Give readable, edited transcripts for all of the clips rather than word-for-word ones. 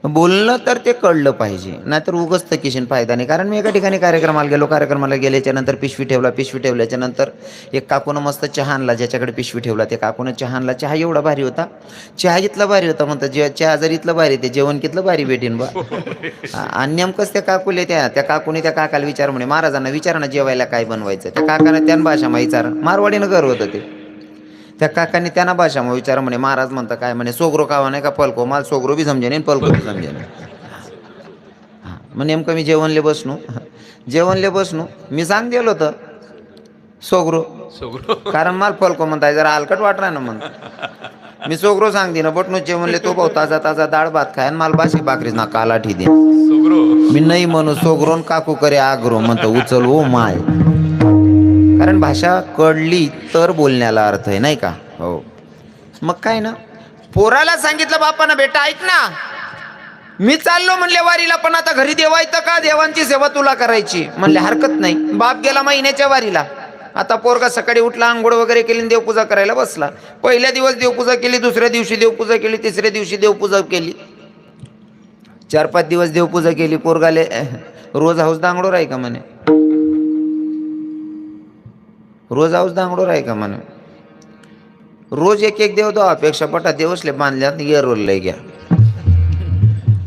बोलणं तर ते कळलं पाहिजे, नाहीतर उगाच तकिशीन फायदा नाही. कारण मी एका ठिकाणी कार्यक्रमाला गेलो, कार्यक्रमाला गेल्याच्या नंतर पिशवी ठेवला, पिशवी ठेवल्याच्या नंतर एक काकूनं मस्त चहा आणला, ज्याच्याकडे पिशवी ठेवला त्या काकूनं चहा आणला. चहा एवढा भारी होता, चहा इथला भारी होता म्हणतात, चहा जर इथलं भारी ते जेवण कितलं भारी भेटेन बा. आणि नेमकंच त्या काकूले त्या काकूने त्या काकाला विचार म्हणे, महाराजांना विचारा ना जेवायला काय बनवायचं. त्या काकाने त्यान भाषाમાં विचार, मारवाडीनं घर होतं ते. त्या काकांनी त्यांना भाषाમાં विचार म्हणे, महाराज म्हणता काय म्हणे, सोगरो खावा नाही का पलको, मला सोगरो बी समजे नाही पलको बी समजे नाही. हां, मग नेमकं मी जेवणले बसणू मी सांग दिलं होतं सोगरो, कारण मला पलको म्हणताय जरा हलकट वाटणार ना म्हणून मी सोगरो सांगते ना बटनू जेवणले तो भाऊ ताजा ताजा डाळ भात खाय आणि मला बाशी भाकरीच ना कालाठी दे. मी नाही म्हणू सोगरोन काकू करे आग्रो म्हणतो उचल ओ माय. कारण भाषा कळली तर बोलण्याला अर्थ आहे नाही का. हो मग काय ना, पोराला सांगितलं बापानं बेटा ऐक ना, मी चाललो म्हणले वारीला, पण आता घरी देवा येतं का, देवांची सेवा तुला करायची. म्हणले हरकत नाही. बाप गेला महिन्याच्या वारीला. आता पोरगा सकाळी उठला, आंघोळ वगैरे केली, देवपूजा करायला बसला. पहिल्या दिवस देवपूजा केली, दुसऱ्या दिवशी देवपूजा केली, तिसऱ्या दिवशी देवपूजा केली, 4-5 दिवस देवपूजा केली. पोरगाले रोज हाऊस दांगडोर आहे का म्हणे, रोज हाऊस दांगडोर आहे का म्हणे. रोज एक एक देव दो अपेक्षा पटा देवसले बांधल्यात येरोल लय घ्या,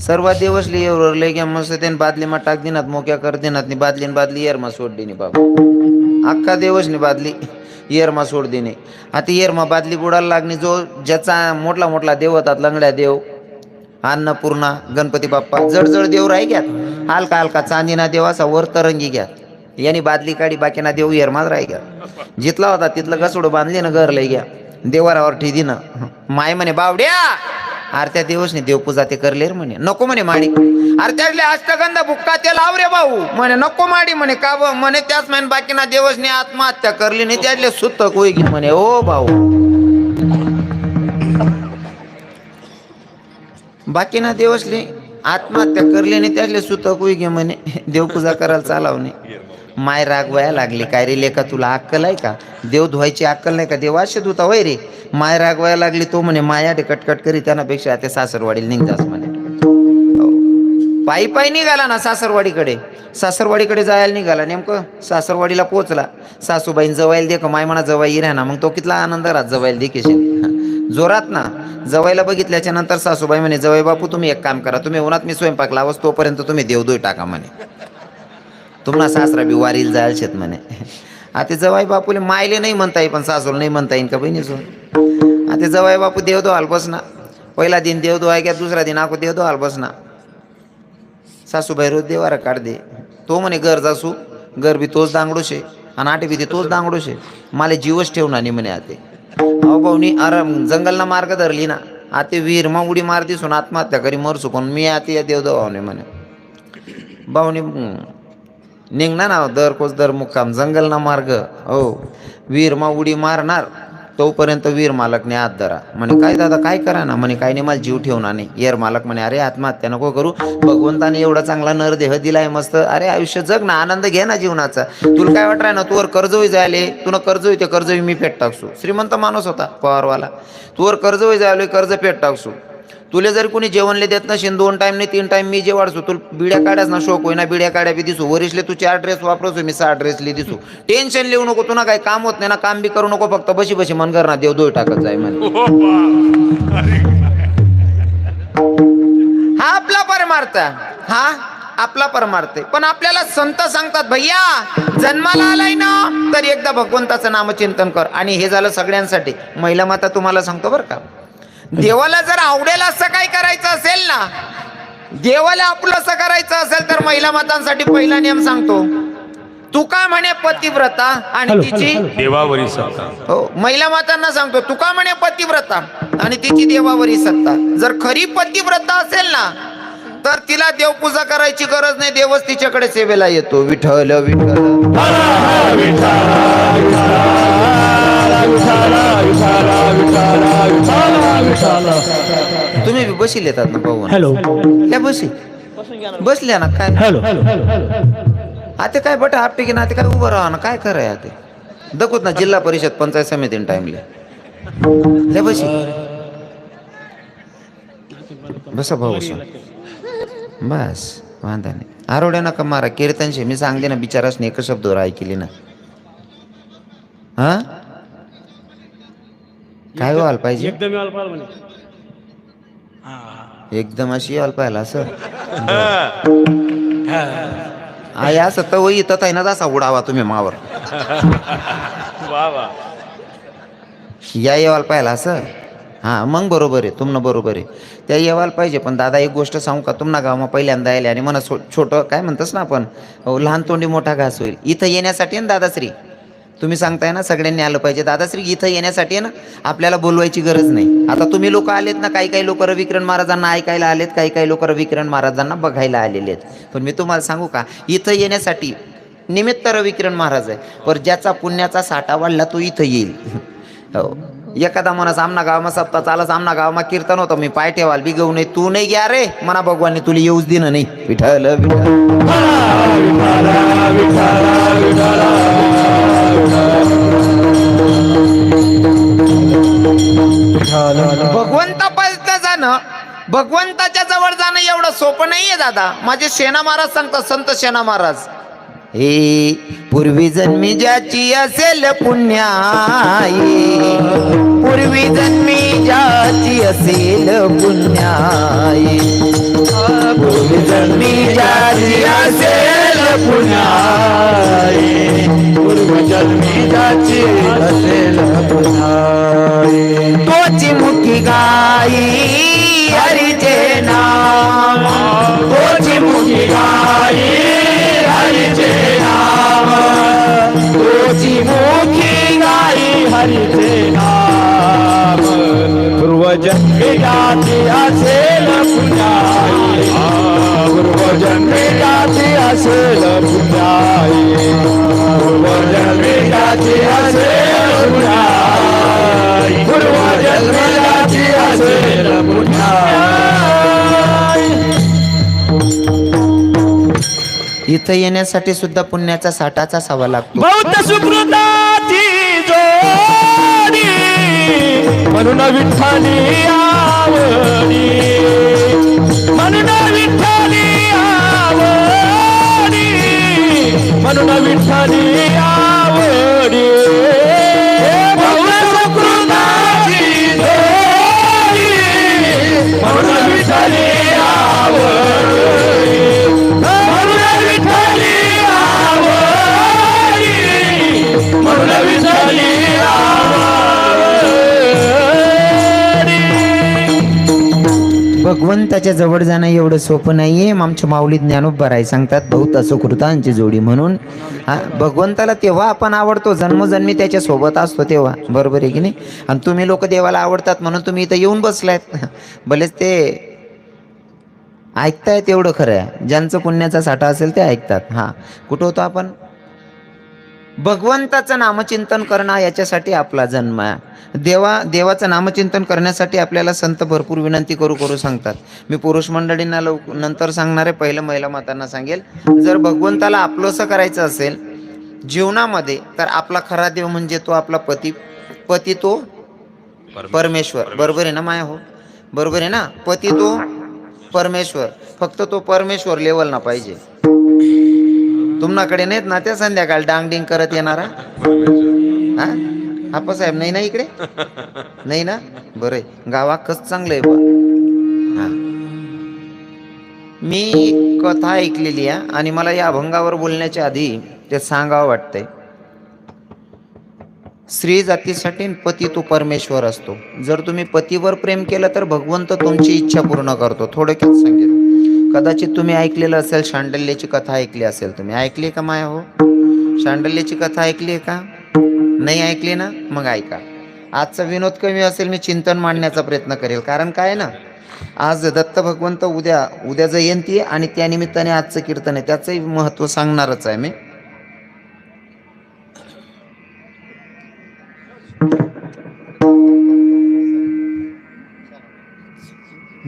सर्व देवसले येरोल लय घ्या. मस्त त्याने बादलीमा टाक दिनात, मोक्या कर दिनात, नि बादली येरमा सोड देणे बाबा. अख्खा देवसनी बादली येरमा सोड देणे. आता येरमा बादली बुडाला लागणे. जो ज्याचा मोठला देव होतात, लंगड्या देव, अन्नपूर्णा, गणपती बाप्पा, जड देव राही घ्यात, हलका हलका चांदीना देव असा वर तरंगी घ्यात, यांनी बादली काढी, बाकीना देव येरमाच राही घ्या. जिथला होता तिथलं घसोडं बांधले ना घर लय घ्या, देवारावर ठिदी ना. माय म्हणे बावड्या, अरे त्या देवसने देवपूजा ते करले रे म्हणे. नको म्हणे माडी, अरे त्यातले अष्टगंध बुक्का ते लाव रे भाऊ म्हणे. नको माडी म्हणे, का म्हणे त्याच म्हणे बाकीना देवसने आत्महत्या करली नाही, त्यातले सुतक होई की म्हणे. ओ भाऊ, बाकीना देवसले आत्महत्या करली नाही, त्यातले सुतक होई घे म्हणे. देवपूजा करायला चालाव नाही. माय रागवाया लागली, काय रे लेका तुला अक्कल आहे का, देव धुवायची अक्कल नाही का, देवाशे धुता वय रे. माय रागवाया लागली. तो म्हणे माया ते कटकट करी, त्यापेक्षा ते सासरवाडीला निघतास म्हणे. पायी पायी निघाला ना सासरवाडीकडे जायला निघाला. नेमकं सासरवाडीला पोहोचला. सासूबाईन जवायला दे का, माय म्हणा जवाई राहा ना. मग तो कितला आनंद राहत जवायला देखील जोरात ना. जवायला बघितल्याच्या नंतर सासूबाई म्हणे, जवाई बापू तुम्ही एक काम करा, तुम्ही उन्हात मी स्वयंपाक लावस तोपर्यंत तुम्ही देवदोय टाका म्हणे, तुम्हाला सासरा बी वारीला जायला शेत म्हणे. आता जवाई बापूले मायले नाही म्हणता येईल, पण सासूला नाही म्हणता येईल का बहिणीसो. आता जवाई बापू देवदो हाल बस ना. पहिला दिन देवदो आहे का, दुसरा दिन आको देवदो हाल बस ना. सासूबाई रोज देवारा काढ दे. तो म्हणे घर जासू, घर बी तोच दांगडो शे आणि आटे बी ते तोच दांगडो शे, मला जीवच ठेवणार नाही म्हणे. आते अहो भाऊनी अरे जंगलना मार्ग धरली ना, आते वीर मग उडी मार दिसून आत्महत्या करी मरसू, पण मी आते या देवदो भाऊने म्हणे. भाऊनी निघणार ना दर कोस दर मुक्काम जंगलना मार्ग. हो वीर मा उडी मारणार तोपर्यंत वीर मालकने हात धरा म्हणे. काय दादा काय करा ना म्हणे, काय नाही मला जीव ठेवणार नाही. येर मालक म्हणे, अरे आत्महत्या नको करू, भगवंताने एवढा चांगला नरदेह दिलाय मस्त, अरे आयुष्य जग ना, आनंद घे ना जीवनाचा. तुला काय वाटतंय ना, तुवर कर्ज होई जायले, तुला कर्ज होई ते कर्ज मी पेट टाकसू. श्रीमंत माणूस होता पवारवाला. तुवर कर्ज होई जायले, कर्ज पेट टाकसू. तुले जर कोणी जेवणले देत नसेल 2 टाइम नाही 3 टाइम मी जेवाडसो, तुला बिड्या काढ्यास ना शोक होईना, बिड्या काढ्या बी दिसू. वरिसले तू 4 ड्रेस वापरसो, मी 6 ड्रेसले दिसू. टेन्शन लिहू नको, तुला काही काम होत नाही ना, काम बी करू नको, फक्त बशी बशी मन कर ना, देव दोय टाकत जाय म्हणे. हा आपला परमार्थ, हा आपला परमार्थ आहे. पण आपल्याला संत सांगतात, भैया जन्माला आलाय ना तर एकदा भगवंताचं नामचिंतन कर. आणि हे झालं सगळ्यांसाठी. महिला माता तुम्हाला सांगतो बरं का, देवाला जर आवडेल असं काय करायचं असेल ना, देवाला आपलं असं करायचं असेल तर महिला मातांसाठी पहिला नियम सांगतो. तुका म्हणे पतिव्रता आणि तिची देवावरी सत्ता. हो महिला मातांना सांगतो, तुका म्हणे पतिव्रता आणि तिची देवावरी सत्ता. जर खरी पतिव्रता असेल ना तर तिला देवपूजा करायची गरज नाही, देवच तिच्याकडे सेवेला येतो. विठ्ठल विठ्ठल तुम्ही बशील येतात ना पाहून. हॅलो त्या बशी बसल्या ना काय. हॅलो आता काय बट आपटे की ना, ते काय उभं राहा ना, काय कराय आता दखूत ना. जिल्हा परिषद पंचायत समितीने टाइमले त्या बशी बसा भाऊ बसा. बस वांधा नाही. आरोड्या नका मारा. कीर्तनशे मी सांगते ना, बिचारासने एक शब्दवर ऐकली ना. हा काय व्हायला पाहिजे? एकदम यायला पाहिजे म्हणे. एकदम अशी यायला पाहिजे असं. आई असं तर येत आहे ना, तसा उडावा तुम्ही मावर. वा वा. या येवायला पाहिला असं. हां मग बरोबर आहे, तुमनं बरोबर आहे. त्या येवायला पाहिजे. पण दादा एक गोष्ट सांगू का, तुम्हाला गावाમાં पहिल्यांदा यायला आणि म्हणा छोटं काय म्हणतस ना आपण, लहान तोंडी मोठा घास होईल. इथं येण्यासाठी आहे ना दादाश्री, तुम्ही सांगताय ना सगळ्यांनी आलं पाहिजे. दादाश्री इथं येण्यासाठी आहे ना, आपल्याला बोलवायची गरज नाही. आता तुम्ही लोक आलेत ना, काही लोक रविकिरण महाराजांना ऐकायला आलेत, काही लोक रविकिरण महाराजांना बघायला आलेले आहेत. पण मी तुम्हाला सांगू का, इथं येण्यासाठी निमित्त रविकिरण महाराज आहे. पण ज्याचा पुण्याचा साठा वाढला तो इथं येईल. हो. एखादा म्हणा आमना गावामा सप्ताह चालस, आमना गावामा कीर्तन होतं, मी पाय ठेवाल बी गहू नाही, तू नाही घ्या रे म्हणा, भगवानने तुला येऊच दिलं नाही. विठ्ठल भगवंतापर्यंत जाणं, भगवंताच्या जवळ जाणं एवढं सोपं नाहीये दादा. माझे सेना महाराज सांगतात, संत सेना महाराज, हे पूर्वी जन्मी ज्याची असेल पुण्याई, पूर्वी जन्मी ज्याची असेल पुण्याई, पूर्वी जन्मी ज्याची असेल पुण्याई, पूर्वी जन्मी ज्याची असेल पुण्याई, तोची मुठी गाई हरीचे नाम, तोची मुठी गाई हरीचे नाम, तोची मुखी गाई हरीचे नाम, पूर्वजन्मी जाती असेल पुण्याई, पूर्वजन्मी जाती असेल पुण्याई, पूर्वजन्मी जाती असेल पुण्याई, पूर्वजन्मी जाती असेल पुण्याई. इथं येण्यासाठी सुद्धा पुण्याचा साठाचा सावा लागतो. बौद्ध सुकृताची जोडी म्हणून विठ्ठली आवडी, म्हणून विठ्ठली आवडी, म्हणून विठ्ठली आवडी. बौद्ध सुकृताची जोडी म्हणून विठ्ठली आवडी, भगवंताच्या जवळ जाणं एवढं सोपं नाहीये. आमच्या माऊली ज्ञानोबराय सांगतात, बहुत सुकृतांची जोडी. म्हणून भगवंताला तेव्हा आपण आवडतो, जन्मोजन्मी त्याच्या सोबत असतो तेव्हा, बरोबर आहे की नाही. आणि तुम्ही लोक देवाला आवडतात म्हणून तुम्ही इथं येऊन बसलायत. भलेच ते ऐकतायत एवढं खरं आहे, ज्यांचं पुण्याचा साठा असेल ते ऐकतात. हां कुठं होतो आपण? भगवंताचं नामचिंतन करणं याच्यासाठी आपला जन्म आहे. देवाचं नामचिंतन करण्यासाठी आपल्याला संत भरपूर विनंती करू सांगतात. मी पुरुष मंडळींना नंतर सांगणार आहे, पहिलं महिला मातांना सांगेल. जर भगवंताला आपलंसं करायचं असेल जीवनामध्ये, तर आपला खरा देव म्हणजे तो आपला पती तो परमेश्वर. बरोबर आहे ना माया? हो बरोबर आहे ना. पती तो परमेश्वर, फक्त तो परमेश्वर लेवल ना पाहिजे. तुमनाकडे नाहीत ना त्या संध्याकाळ डांगडिंग करत येणारा? हा आप्पासाहेब नाही ना इकडे? नाही ना? बरं आहे, गावा कस चांगलं आहे बा. हा मी कथा ऐकलेली आहे आणि मला या अभंगावर बोलण्याच्या आधी ते सांगावं वाटतंय. स्त्री जातीसाठी पती तो परमेश्वर असतो. जर तुम्ही पतीवर प्रेम केलं तर भगवंत तुमची इच्छा पूर्ण करतो. थोडक्यात सांगेल, कदाचित तुम्ही ऐकलेलं असेल, शांडल्याची कथा ऐकली असेल. तुम्ही ऐकली का माया? हो शांडल्याची कथा ऐकली आहे का? नाही ऐकली ना? मग ऐका. आजचा विनोद कमी असेल, मी चिंतन मांडण्याचा प्रयत्न करेल. कारण काय ना, आज दत्त भगवंत उद्या जयंती आहे आणि त्या निमित्ताने आजचं कीर्तन आहे, त्याचंही महत्त्व सांगणारच आहे मी.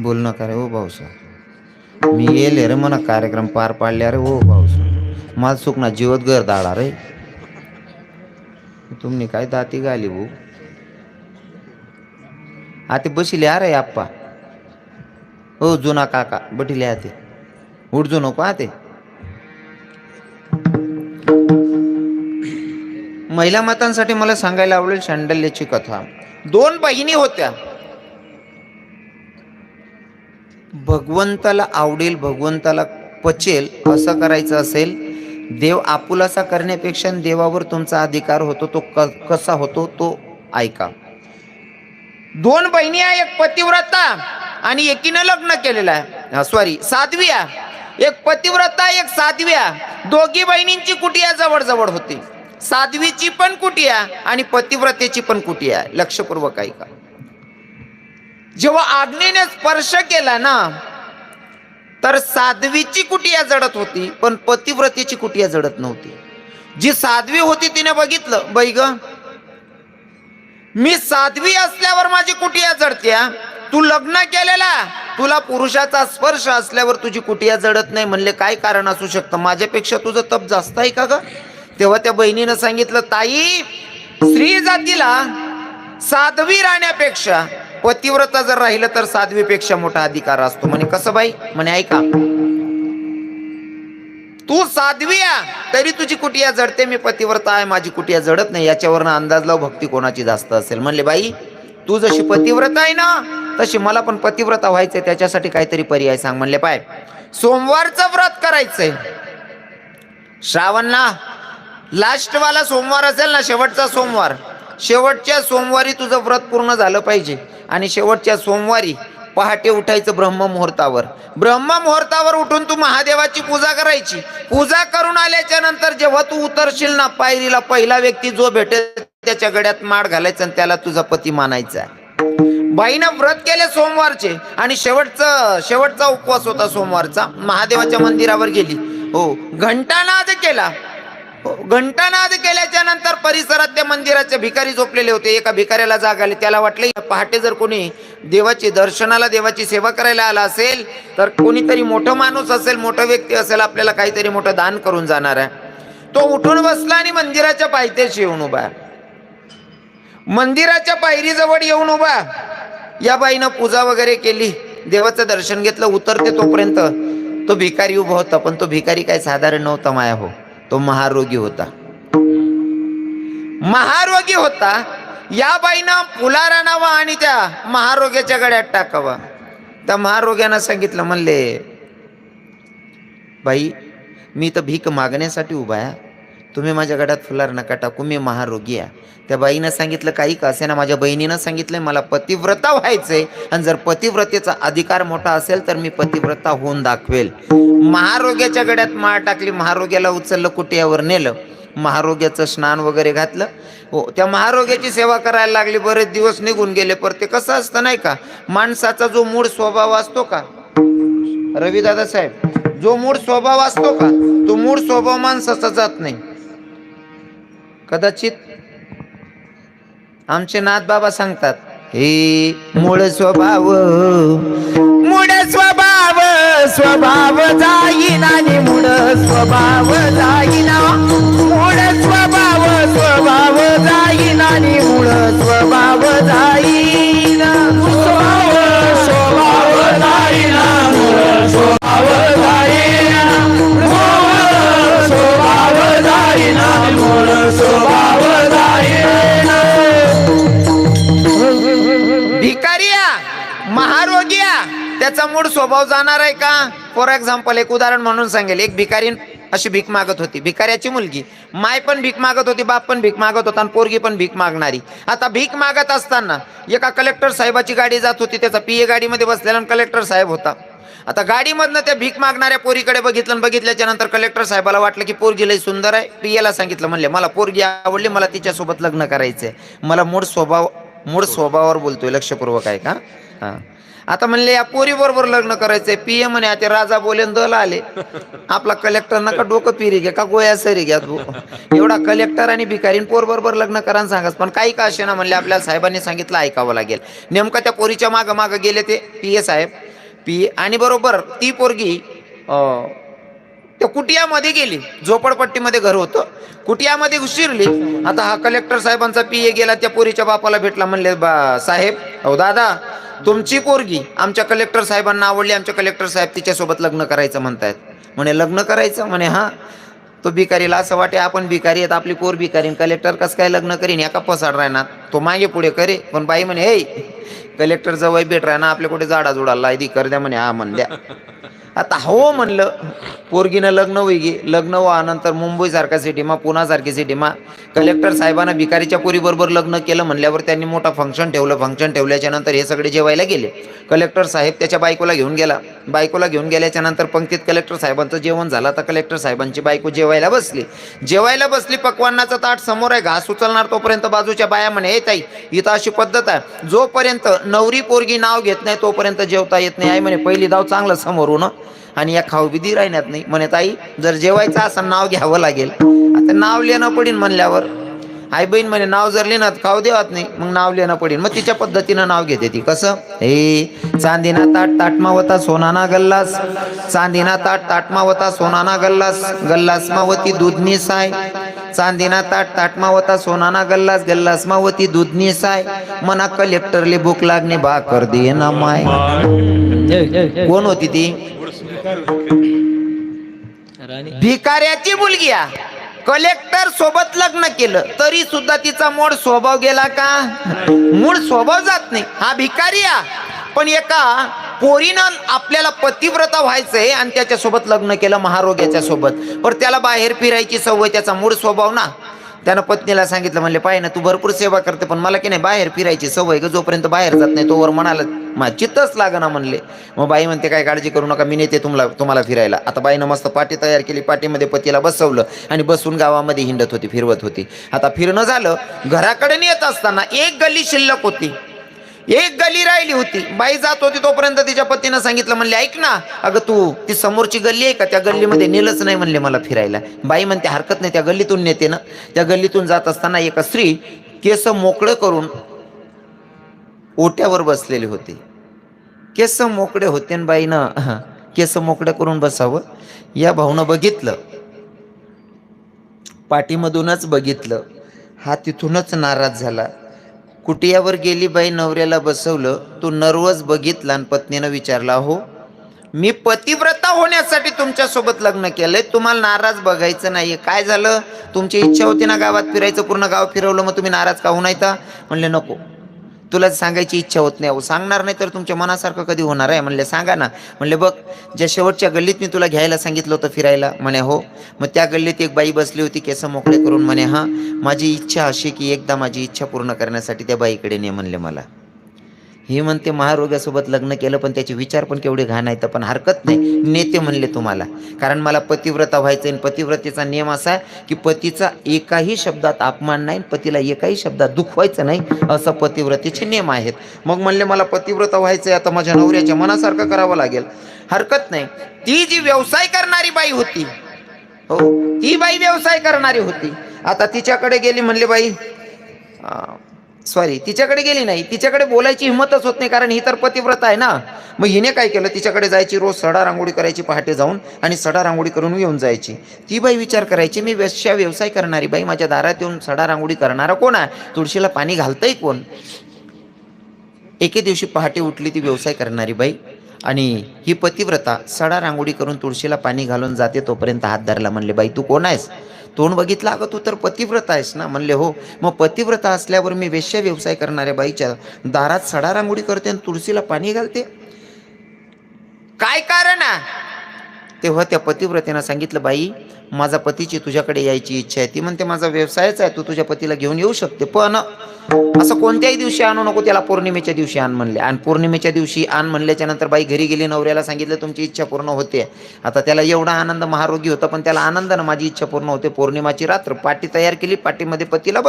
बोल नका रे हो भाऊसा, मी येले रे म्हणा कार्यक्रम पार पाडल्या रे हो भाऊसा. मला सुकना जीवत घर दाडा रे. तुम्ही काय दाती गाली भाऊ? आते बसिले अरे आप्पा. हो जुना काका बटिले आते. उडजू नको हा ते. महिला मतांसाठी मला सांगायला आवडेल शांडल्याची कथा. 2 बहिणी होत्या. भगवंताला आवडेल, भगवंताला पचेल असं करायचं असेल, देव आपुलासा करण्यापेक्षा देवावर तुमचा अधिकार होतो तो कसा होतो तो ऐका. 2 बहिणी आहे, एक पतिव्रता आणि एकीनं लग्न केलेलं आहे. सॉरी, साध्व्या. एक पतिव्रता एक साध्व्या. दोघी बहिणींची कुटिया जवळ जवळ होती. साध्वीची पण कुटिया आणि पतिव्रतेची पण कुटिया. लक्षपूर्वक ऐका. जेव्हा आज्ञेने स्पर्श केला ना तर साध्वीची कुटिया जडत होती पण पतिव्रतेची कुटिया जडत नव्हती. जी साध्वी होती तिने बघितलं, बाई ग मी साध्वी असल्यावर माझी कुटिया जडत्या, तू लग्न केलेला, तुला पुरुषाचा स्पर्श असल्यावर तुझी कुटिया जडत नाही. म्हणले काय कारण असू शकतं, माझ्यापेक्षा तुझं तप जास्त आहे का ग? तेव्हा त्या बहिणीनं सांगितलं, ताई स्त्री जातीला साध्वी राहण्यापेक्षा पतिव्रता जर राहिलं तर साध्वीपेक्षा मोठा अधिकार असतो. म्हणे कसं बाई? म्हणे ऐका, तू साध्वी आहे तरी तुझी कुटिया जडते, मी पतिव्रता आहे माझी कुटिया जडत नाही. याच्यावरनं अंदाज लाव भक्ती कोणाची जास्त असेल. म्हणले बाई तू जशी पतिव्रता आहे ना तशी मला पण पतिव्रता व्हायचंय, त्याच्यासाठी काहीतरी पर्याय सांग. म्हणले पाय, सोमवारचं व्रत करायचंय. श्रावणला लास्टवाला सोमवार असेल ना, शेवटचा सोमवार, शेवटच्या सोमवारी तुझं व्रत पूर्ण झालं पाहिजे. आणि शेवटच्या सोमवारी पहाटे उठायचं ब्रह्ममुहूर्तावर. ब्रह्ममुहूर्तावर उठून तू महादेवाची पूजा करायची. पूजा करून आल्याच्या नंतर जेव्हा तू उतरशील ना पायरीला, पहिला व्यक्ती जो भेटेल त्याच्या गळ्यात माळ घालायचा आणि त्याला तुझा पती मानायचा. बाईनं व्रत केले सोमवारचे आणि शेवटचा उपवास होता सोमवारचा. महादेवाच्या मंदिरावर गेली, हो, घंटानाद केला. घंटानाद केल्याच्या नंतर परिसरात त्या मंदिराचे भिकारी झोपलेले होते. एका भिकाऱ्याला जाग आली. त्याला वाटले पहाटे जर कोणी देवाची दर्शनाला, देवाची सेवा करायला आला असेल तर कोणीतरी मोठं माणूस असेल, मोठा व्यक्ती असेल, आपल्याला काहीतरी मोठं दान करून जाणार आहे. तो उठून बसला आणि मंदिराच्या पायथ्याशी येऊन उभा. मंदिराच्या पायरीजवळ येऊन उभा. या बाईनं पूजा वगैरे केली, देवाचं दर्शन घेतलं. उतरते तोपर्यंत तो भिकारी उभा होता. पण तो भिकारी काय साधारण नव्हता माया हो, तो महारोगी होता. महारोगी होता. या बाईनं फुलार आणावा आणि त्या महारोग्याच्या गळ्यात टाकावा. त्या महारोग्यानं सांगितलं, म्हणले बाई मी तर भीक मागण्यासाठी उभा आहे, तुम्ही माझ्या गळ्यात फुलार नका टाकू, मी महारोगी आहे. त्या बाईनं सांगितलं, काही का असे ना, माझ्या बहिणीनं सांगितलंय मला पतिव्रता व्हायचंय आणि जर पतिव्रतेचा अधिकार मोठा असेल तर मी पतिव्रता होऊन दाखवेल. महारोग्याच्या गळ्यात माळ टाकली. महारोग्याला उचललं, कुटियावर नेलं. महारोग्याचं स्नान वगैरे घातलं. हो, त्या महारोग्याची सेवा करायला लागली. बरेच दिवस निघून गेले. पर ते कसं असतं नाही का, माणसाचा जो मूळ स्वभाव असतो का रविदादा साहेब, जो मूळ स्वभाव असतो का तो मूळ स्वभाव माणसाचा जात नाही. कदाचित आमचे नाथ बाबा सांगतात, हे मूळ स्वभाव स्वभाव जाईना आणि मूळ स्वभाव जाईना, मूळ स्वभाव जाईना आणि मूळ स्वभाव जाईना, स्वभाव जाईना, मूळ स्वभाव जाईना, स्वभाव जाईना, मूळ स्वभाव जाईना. भिकारिया महारोगिया त्याचा मूळ स्वभाव जाणार आहे का? फॉर एक्झाम्पल एक उदाहरण म्हणून सांगेल. एक भिकारी अशी भीक मागत होती. भिकाऱ्याची मुलगी, माय पण भीक मागत होती, बाप पण भीक मागत होता आणि पोरगी पण भीक मागणारी. आता भीक मागत असताना एका कलेक्टर साहेबाची गाडी जात होती. त्याचा पीए गाडीमध्ये बसलेला कलेक्टर साहेब होता. आता गाडीमधनं त्या भीक मागणाऱ्या पोरीकडे बघितलं. बघितल्याच्या नंतर कलेक्टर साहेबाला वाटलं की पोरगी लई सुंदर आहे. पीएला सांगितलं, म्हणले मला पोरगी आवडली, मला तिच्यासोबत लग्न करायचंय. मला मूळ स्वभावावर बोलतोय, लक्षपूर्वक आहे का? हा. आता म्हणले या पोरी बरोबर लग्न करायचंय. पीए म्हणे आता राजा बोलेन दल आले. आपला कलेक्टर नका डोकं पिरी घ्या का गोया सरी घ्या तू. एवढा कलेक्टर आणि भिकारीन पोर बरोबर लग्न करा सांगाच. पण काही का असे ना, म्हणले आपल्या साहेबांनी सांगितलं ऐकावं लागेल. नेमका त्या पोरीच्या मागं मागं गेले ते पीए साहेब, पीए, आणि बरोबर ती पोरगी त्या कुटियामध्ये गेली. झोपडपट्टीमध्ये घर होतं. कुटियामध्ये उशिरली. आता हा कलेक्टर साहेबांचा पीए गेला, त्या पोरीच्या बापाला भेटला. म्हणले साहेब, अहो दादा, तुमची पोरगी आमच्या कलेक्टर साहेबांना आवडली, आमच्या कलेक्टर साहेब तिच्यासोबत लग्न करायचं म्हणतायत. म्हणे लग्न करायचं? म्हणे हां. तो भिकारीला असं वाटे आपण भिकारी आहेत, आपली पोर भिकारी, कलेक्टर कसं काय लग्न करीन, एका पसाड राहणार. तो मागे पुढे करे, पण बाई म्हणे हे कलेक्टर जवळ भेट राहणार, आपल्या कुठे जाडा जुडाला लायदी कर द्या म्हणे. हा म्हण द्या. आता हो म्हणलं. पोरगीनं लग्न होई, लग्न व्हानंतर मुंबईसारख्या सिटीमा, पुण्यासारखी सिटीमा कलेक्टर साहेबांना भिकारीच्या पोरीबरोबर लग्न केलं म्हणल्यावर त्यांनी मोठा फंक्शन ठेवलं. फंक्शन ठेवल्याच्या नंतर हे सगळे जेवायला गेले. कलेक्टर साहेब त्याच्या बायकोला घेऊन गेला. बायकोला घेऊन गेल्याच्या नंतर पंक्तीत कलेक्टर साहेबांचं जेवण झालं. तर कलेक्टर साहेबांची बायको जेवायला बसली. पक्वान्नाचं ताट समोर आहे, घास उचलणार तोपर्यंत बाजूच्या बाया म्हणे, हे ताई इथं अशी पद्धत आहे, जोपर्यंत नवरी पोरगी नाव घेत नाही तोपर्यंत जेवता येत नाही. आई म्हणे पहिली दाव चांगलं समोरून आणि या खाऊ बिदी राहण्यात नाही. म्हणे ताई जर जेवायचं असं नाव घ्यावं लागेल. आता नाव लिहिणं पडीन म्हणल्यावर आई बहीण म्हणे नाव जर लिहिणार खाऊ देवात नाही, मग नाव लिहिणं पडीन. मग तिच्या पद्धतीनं नाव घेते ती. कसं? हे चांदीना ताट ताटमावता सोनाना गल्लास, चांदीना ताट ताटमावता सोनाना गल्लास, गल्लास मावती दूधनी साय, चांदीना ताट ताटमावता सोनाना गल्लास, गल्लास मावती दूधनी साय, मना कलेक्टरले भूक लागणे भाकर दे ना माय. कोण होती ती? भिकाऱ्याची मुलगी. कलेक्टर सोबत लग्न केलं तरी सुद्धा तिचा मूळ स्वभाव गेला का? मूळ स्वभाव जात नाही. हा भिकारी. पण एका पोरीनं आपल्याला पतिव्रता व्हायचंय आणि त्याच्यासोबत लग्न केलं महारोग्याच्या सोबत, पण त्याला बाहेर फिरायची सवय, त्याचा मूळ स्वभाव ना. त्यानं पत्नीला सांगितलं, म्हणले पाय ना तू भरपूर सेवा करते पण मला की नाही बाहेर फिरायची सवय ग, जोपर्यंत बाहेर जात नाही तोवर म्हणाला माझं चित्तच लागना म्हणले. मग बाई म्हणते काय काळजी करू नका, मी नेते तुम्हाला फिरायला. आता बाईनं मस्त पाटी तयार केली, पाटीमध्ये पतीला बसवलं आणि बसून गावामध्ये हिंडत होती, फिरवत होती. आता फिरणं झालं, घराकडे येत असताना एक गल्ली शिल्लक होती, एक गल्ली राहिली होती. बाई जात होती तोपर्यंत तिच्या पतीनं सांगितलं, म्हणले ऐक ना अगं तू ती समोरची गल्ली आहे का, त्या गल्लीमध्ये नेलंच नाही म्हणले मला फिरायला. बाई म्हणते हरकत नाही, त्या गल्लीतून नेते ना. त्या गल्लीतून जात असताना एक स्त्री केस मोकळे करून ओट्यावर बसलेले होते. केस मोकळे होते आणि बाईनं केस मोकळे करून बसावं. या भाऊनं बघितलं, पाठीमधूनच बघितलं. हा तिथूनच नाराज झाला. कुटियावर गेली बाई, नवऱ्याला बसवलं. तो नर्वस बघितला आणि पत्नीनं विचारला, हो मी पतिव्रता होण्यासाठी तुमच्यासोबत लग्न केलंय, तुम्हाला नाराज बघायचं नाहीये. काय झालं? तुमची इच्छा होती ना गावात फिरायचं, पूर्ण गाव फिरवलं, मग तुम्ही नाराज का होऊ नाही? तर म्हणले नको, तुला सांगायची इच्छा होत नाही. अहो सांगणार नाही तर तुमच्या मनासारखं कधी होणार आहे? म्हणले सांगा ना. म्हणले बघ ज्या शेवटच्या गल्लीत मी तुला घ्यायला सांगितलं होतं फिरायला. म्हणे हो. मग त्या गल्लीत एक बाई बसली होती केस मोकळे करून. म्हणे हां माझी इच्छा अशी की एकदा माझी इच्छा पूर्ण करण्यासाठी त्या बाईकडे ने म्हणले मला. ही म्हणते महारोग्यासोबत लग्न केलं पण त्याचे विचार पण केवढे घाण आहेत, पण हरकत नाही नेते म्हणले तुम्हाला, कारण मला पतिव्रता व्हायचं आहे. पतिव्रतेचा नियम असा आहे की पतीचा एकाही शब्दात अपमान नाही, पतीला एकाही शब्दात दुखवायचं नाही, असं पतिव्रतेचे नियम आहेत. मग म्हणले मला पतिव्रता व्हायचं आहे, आता माझ्या नवऱ्याच्या मनासारखं करावं लागेल. हरकत नाही. ती जी व्यवसाय करणारी बाई होती, हो ती बाई व्यवसाय करणारी होती. आता तिच्याकडे गेली, म्हणले बाई सॉरी तिच्याकडे गेली नाही, तिच्याकडे बोलायची हिंमतच होत नाही, कारण ही तर पतिव्रता आहे ना. मग हिने काय केलं, तिच्याकडे जायची, रोज सडा रांगोळी करायची पहाटे जाऊन आणि सडा रांगोळी करून येऊन जायची. ती बाई विचार करायची मी व्यवसाय करणारी बाई, माझ्या दारात येऊन सडा रांगोळी करणारा कोण आहे, तुळशीला पाणी घालतंय कोण. एके दिवशी पहाटे उठली ती व्यवसाय करणारी बाई आणि ही पतिव्रता सडा रांगोळी करून तुळशीला पाणी घालून जाते, तोपर्यंत हात धरला. म्हणले बाई तू कोण आहेस? तोंड बघितलं, अगं तू तर पतिव्रता आहेस ना. म्हणले हो. मग पतिव्रता असल्यावर मी वेश्या व्यवसाय करणाऱ्या बाईच्या दारात सडा रांगोळी करते आणि तुळशीला पाणी घालते, काय कारण आहे? तेव्हा त्या पतिव्रतेनं सांगितलं, बाई माझा पतीची तुझ्याकडे यायची इच्छा आहे. ती म्हणते माझा व्यवसायच आहे, तू तुझ्या पतीला घेऊन येऊ शकते, पण असं कोणत्याही दिवशी आणू नको, त्याला पौर्णिमेच्या दिवशी आण म्हणले. आणि पौर्णिमेच्या दिवशी आण म्हणल्याच्या नंतर बाई घरी गेली, नवऱ्याला सांगितलं तुमची इच्छा पूर्ण होते. आता त्याला एवढा आनंद, महारोगी होता पण त्याला आनंदानं माझी इच्छा पूर्ण होते. पौर्णिमाची रात्र पाटी तयार केली, पाटीमध्ये पतीला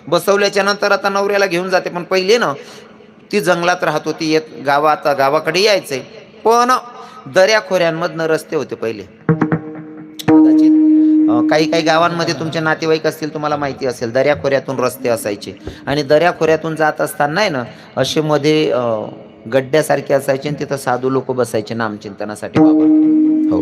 बसवल्याच्या नंतर आता नवऱ्याला घेऊन जाते. पण पहिले ना ती जंगलात राहत होती, गावाकडे यायचंय, पण दऱ्याखोऱ्यांमधनं रस्ते होते पहिले. कदाचित काही गावांमध्ये तुमचे नातेवाईक असतील, तुम्हाला माहिती असेल, दऱ्याखोऱ्यातून रस्ते असायचे आणि दऱ्याखोऱ्यातून जात असताना आहे ना असे मध्ये गड्ड्यासारखे असायचे आणि तिथं साधू लोक बसायचे नामचिंतनासाठी बाबा. हो.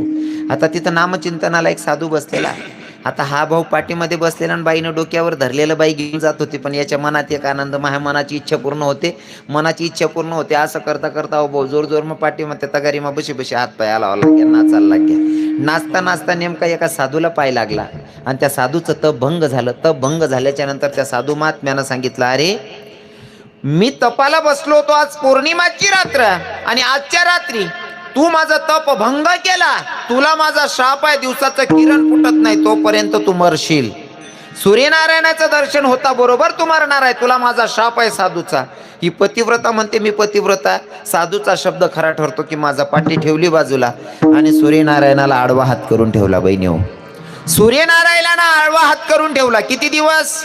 आता तिथं नामचिंतनाला एक साधू बसलेला आहे. आता हा भाऊ पाठीमध्ये बसलेला आणि बाईनं डोक्यावर धरलेलं बाई घेऊन जात होती, पण याच्या मनात एक आनंद, माझ्या मनाची इच्छा पूर्ण होते, मनाची इच्छा पूर्ण होते. असं करता करता भाऊ जोर जोर मग पाठीमध्ये तगारी मग बशी बशी हात पाय लावा लागल्या, नाचायला लागल्या. नाचता नाचता नेमका एका साधूला पाय लागला आणि त्या साधूचं तप भंग झालं. तप भंग झाल्याच्या नंतर त्या साधू महात्म्यानं सांगितलं, अरे मी तपाला बसलो होतो, आज पौर्णिमाची रात्र आणि आजच्या रात्री तू माझा तप भंग केला, तुला माझा शाप आहे, दिवसाचं किरण फुटत नाही तोपर्यंत तू मरशील. सूर्यनारायणाचं दर्शन होता बरोबर तू मरणार आहे, तुला माझा शाप आहे साधूचा. ही पतिव्रता म्हणते मी पतिव्रता. साधूचा शब्द खरा ठरतो की माझा पाठी ठेवली बाजूला आणि सूर्यनारायणाला आडवा हात करून ठेवला. बहिणी हो, सूर्यनारायणाला आडवा हात करून ठेवला. किती दिवस?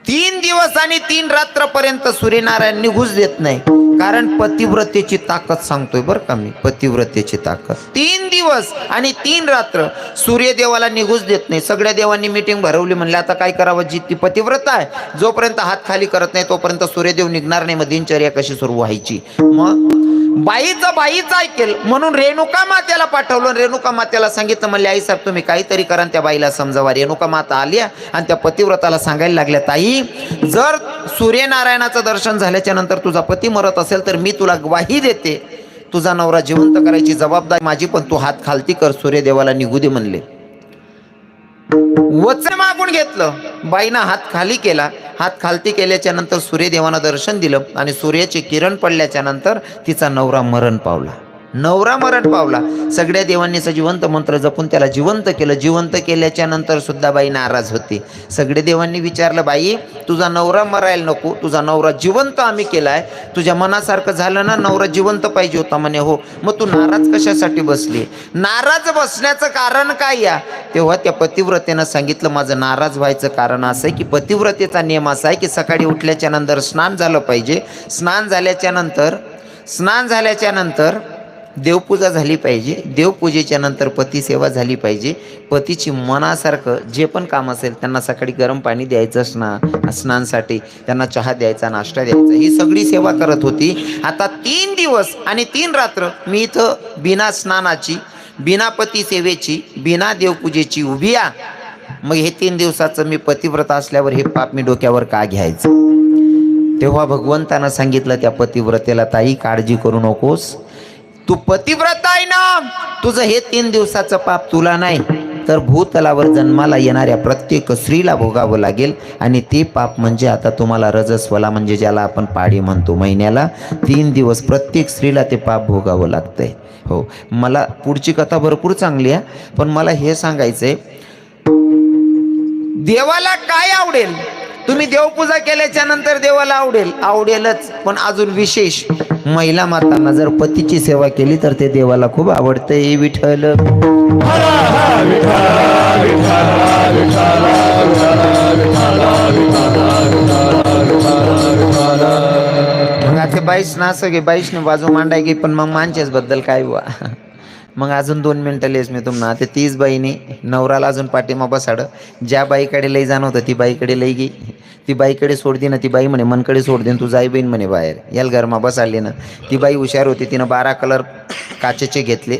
3 दिवस आणि 3 रात्रपर्यंत सूर्यनारायण निघूच देत नाही. कारण पतिव्रतेची ताकद सांगतोय बरं का मी, पतिव्रतेची ताकद. 3 दिवस आणि 3 रात्र सूर्यदेवाला निघूच देत नाही. सगळ्या देवांनी मीटिंग भरवली, म्हणले आता काय करावं, जी ती पतिव्रता आहे जोपर्यंत हात खाली करत नाही तोपर्यंत सूर्यदेव निघणार नाही. मग दिनचर्या कशी सुरू व्हायची? मग बाईचं ऐकेल म्हणून रेणुका मातेला पाठवलं. रेणुका मातेला सांगितलं, म्हणले आई साहेब तुम्ही काहीतरी करा आणि त्या बाईला समजावा. रेणुका माता आल्या आणि त्या पतिव्रताला सांगायला लागल्या, ताई जर सूर्यनारायणाचं दर्शन झाल्याच्या नंतर तुझा पती मरत असेल तर मी तुला ग्वाही देते, तुझा नवरा जिवंत करायची जबाबदारी माझी, पण तू हात खालती कर, सूर्यदेवाला निघू दे म्हणले. वचन मागून घेतलं. बाईनं हात खाली केला. हात खालती केल्याच्या नंतर सूर्यदेवानं दर्शन दिलं आणि सूर्याचे किरण पडल्याच्या नंतर तिचा नवरा मरण पावला. सगळ्या देवांनी जिवंत मंत्र जपून त्याला जिवंत केलं. जिवंत केल्याच्या नंतर सुद्धा बाई नाराज होती. सगळे देवांनी विचारलं, बाई तुझा नवरा मरायला नको, तुझा नवरा जिवंत आम्ही केलाय, तुझ्या मनासारखं झालं ना, नवरा जिवंत पाहिजे होता म्हणे. हो, मग तू नाराज कशासाठी बसली? नाराज बसण्याचं कारण काय या? तेव्हा त्या पतिव्रतेनं सांगितलं, माझं नाराज व्हायचं कारण असं आहे की पतिव्रतेचा नियम असा आहे की सकाळी उठल्याच्या नंतर स्नान झालं पाहिजे. स्नान झाल्याच्या नंतर देवपूजा झाली पाहिजे. देवपूजेच्या नंतर पतिसेवा झाली पाहिजे. पतीची मनासारखं जे पण काम असेल त्यांना सकाळी गरम पाणी द्यायचं, स्नानासाठी त्यांना चहा द्यायचा, नाश्ता द्यायचा, ही सगळी सेवा करत होती. आता 3 दिवस आणि 3 रात्र मी इथं बिना स्नानाची, बिना पतिसेवेची, बिना देवपूजेची उभी आहे. मग हे 3 दिवसाचं मी पतिव्रता असल्यावर हे पाप मी डोक्यावर का घ्यायचं? तेव्हा भगवंतानं सांगितलं त्या पतिव्रतेला, ताई काळजी करू नकोस, तू पतिव्रता आहे ना, तुझं हे 3 दिवसाचं पाप तुला नाही तर भूतलावर जन्माला येणाऱ्या प्रत्येक स्त्रीला भोगावं लागेल. आणि ते पाप म्हणजे आता तुम्हाला रजस्वला, म्हणजे ज्याला आपण पाडी म्हणतो, महिन्याला 3 दिवस प्रत्येक स्त्रीला ते पाप भोगावं लागतंय. हो, मला पुढची कथा भरपूर चांगली आहे, पण मला हे सांगायचंय, देवाला काय आवडेल? तुम्ही देवपूजा केल्याच्या नंतर देवाला आवडेलच, पण अजून विशेष महिला मातांना जर पतीची सेवा केली तर ते देवाला खूप आवडते. विठ्ठल मग आता बाईस ना सगळे बाईसने बाजू मांडाय गे, पण मग माणसेच बद्दल काय हुआ? मग अजून 2 मिनटं लेस मी तुम्हाला. ते 30 बाईने नवराला अजून पाठीमा बसाडं. ज्या बाईकडे लई जाणं होतं ती बाईकडे लई गे. ती बाईकडे सोडदी ना, ती बाई म्हणे मनकडे सोड दे, तू जाई बहीण म्हणे बाहेर. याल घरमा बसाडली ना. ती बाई हुशार होती, तिनं 12 कलर काचेचे घेतले.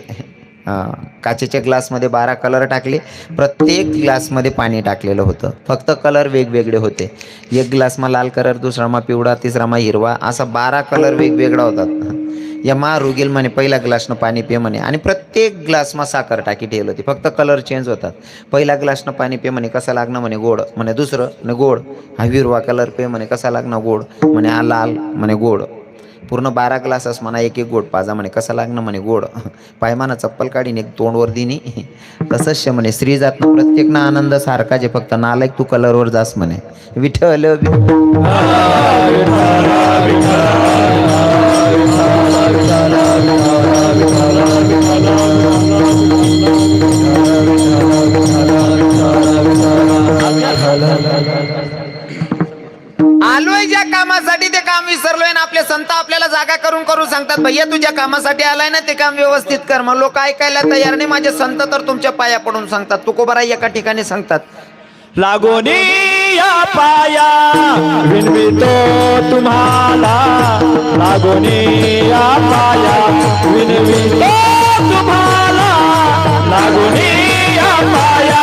काचेच्या ग्लासमध्ये 12 कलर टाकले. प्रत्येक ग्लासमध्ये पाणी टाकलेलं होतं, फक्त कलर वेगवेगळे होते. एक ग्लासमा लाल कलर, दुसरामा पिवळा, तिसरामा हिरवा, असा 12 कलर वेगवेगळा होतात. या मा रुगेल म्हणे पहिल्या ग्लासनं पाणी पे म्हणे, आणि प्रत्येक ग्लासमा साखर टाकी ठेवली होती, फक्त कलर चेंज होतात. पहिल्या ग्लासनं पाणी पे म्हणे, कसा लागणं म्हणे गोड म्हणे, दुसरं म्हणे गोड, हा हिरवा कलर पे म्हणे, कसा लागणं गोड म्हणे, हा लाल म्हणे गोड. पूर्ण 12 ग्लासच म्हणा, एक गोड पाजा म्हणे, कसा लागणं म्हणे गोड. पायमाना चप्पल काढीन एक तोंडवर दिनी. तसंच म्हणे स्त्री जातनं प्रत्येक ना आनंद सारखा जे, फक्त नालायक तू कलरवर जास म्हणे. विठ्ठल आलोय ज्या कामासाठी ते काम विसरलोय ना. आपले संत आपल्याला जागा करून सांगतात, भैया तुझ्या कामासाठी आलाय ना, ते काम व्यवस्थित कर. मग लोक ऐकायला तयार नाही. माझे संत तर तुमच्या पाया पडून सांगतात. तुकोबाराई एका ठिकाणी सांगतात, लागोनी या पाया विनवितो तुम्हाला, लागोनी या पाया विनवितो तुम्हाला, लागोनी या पाया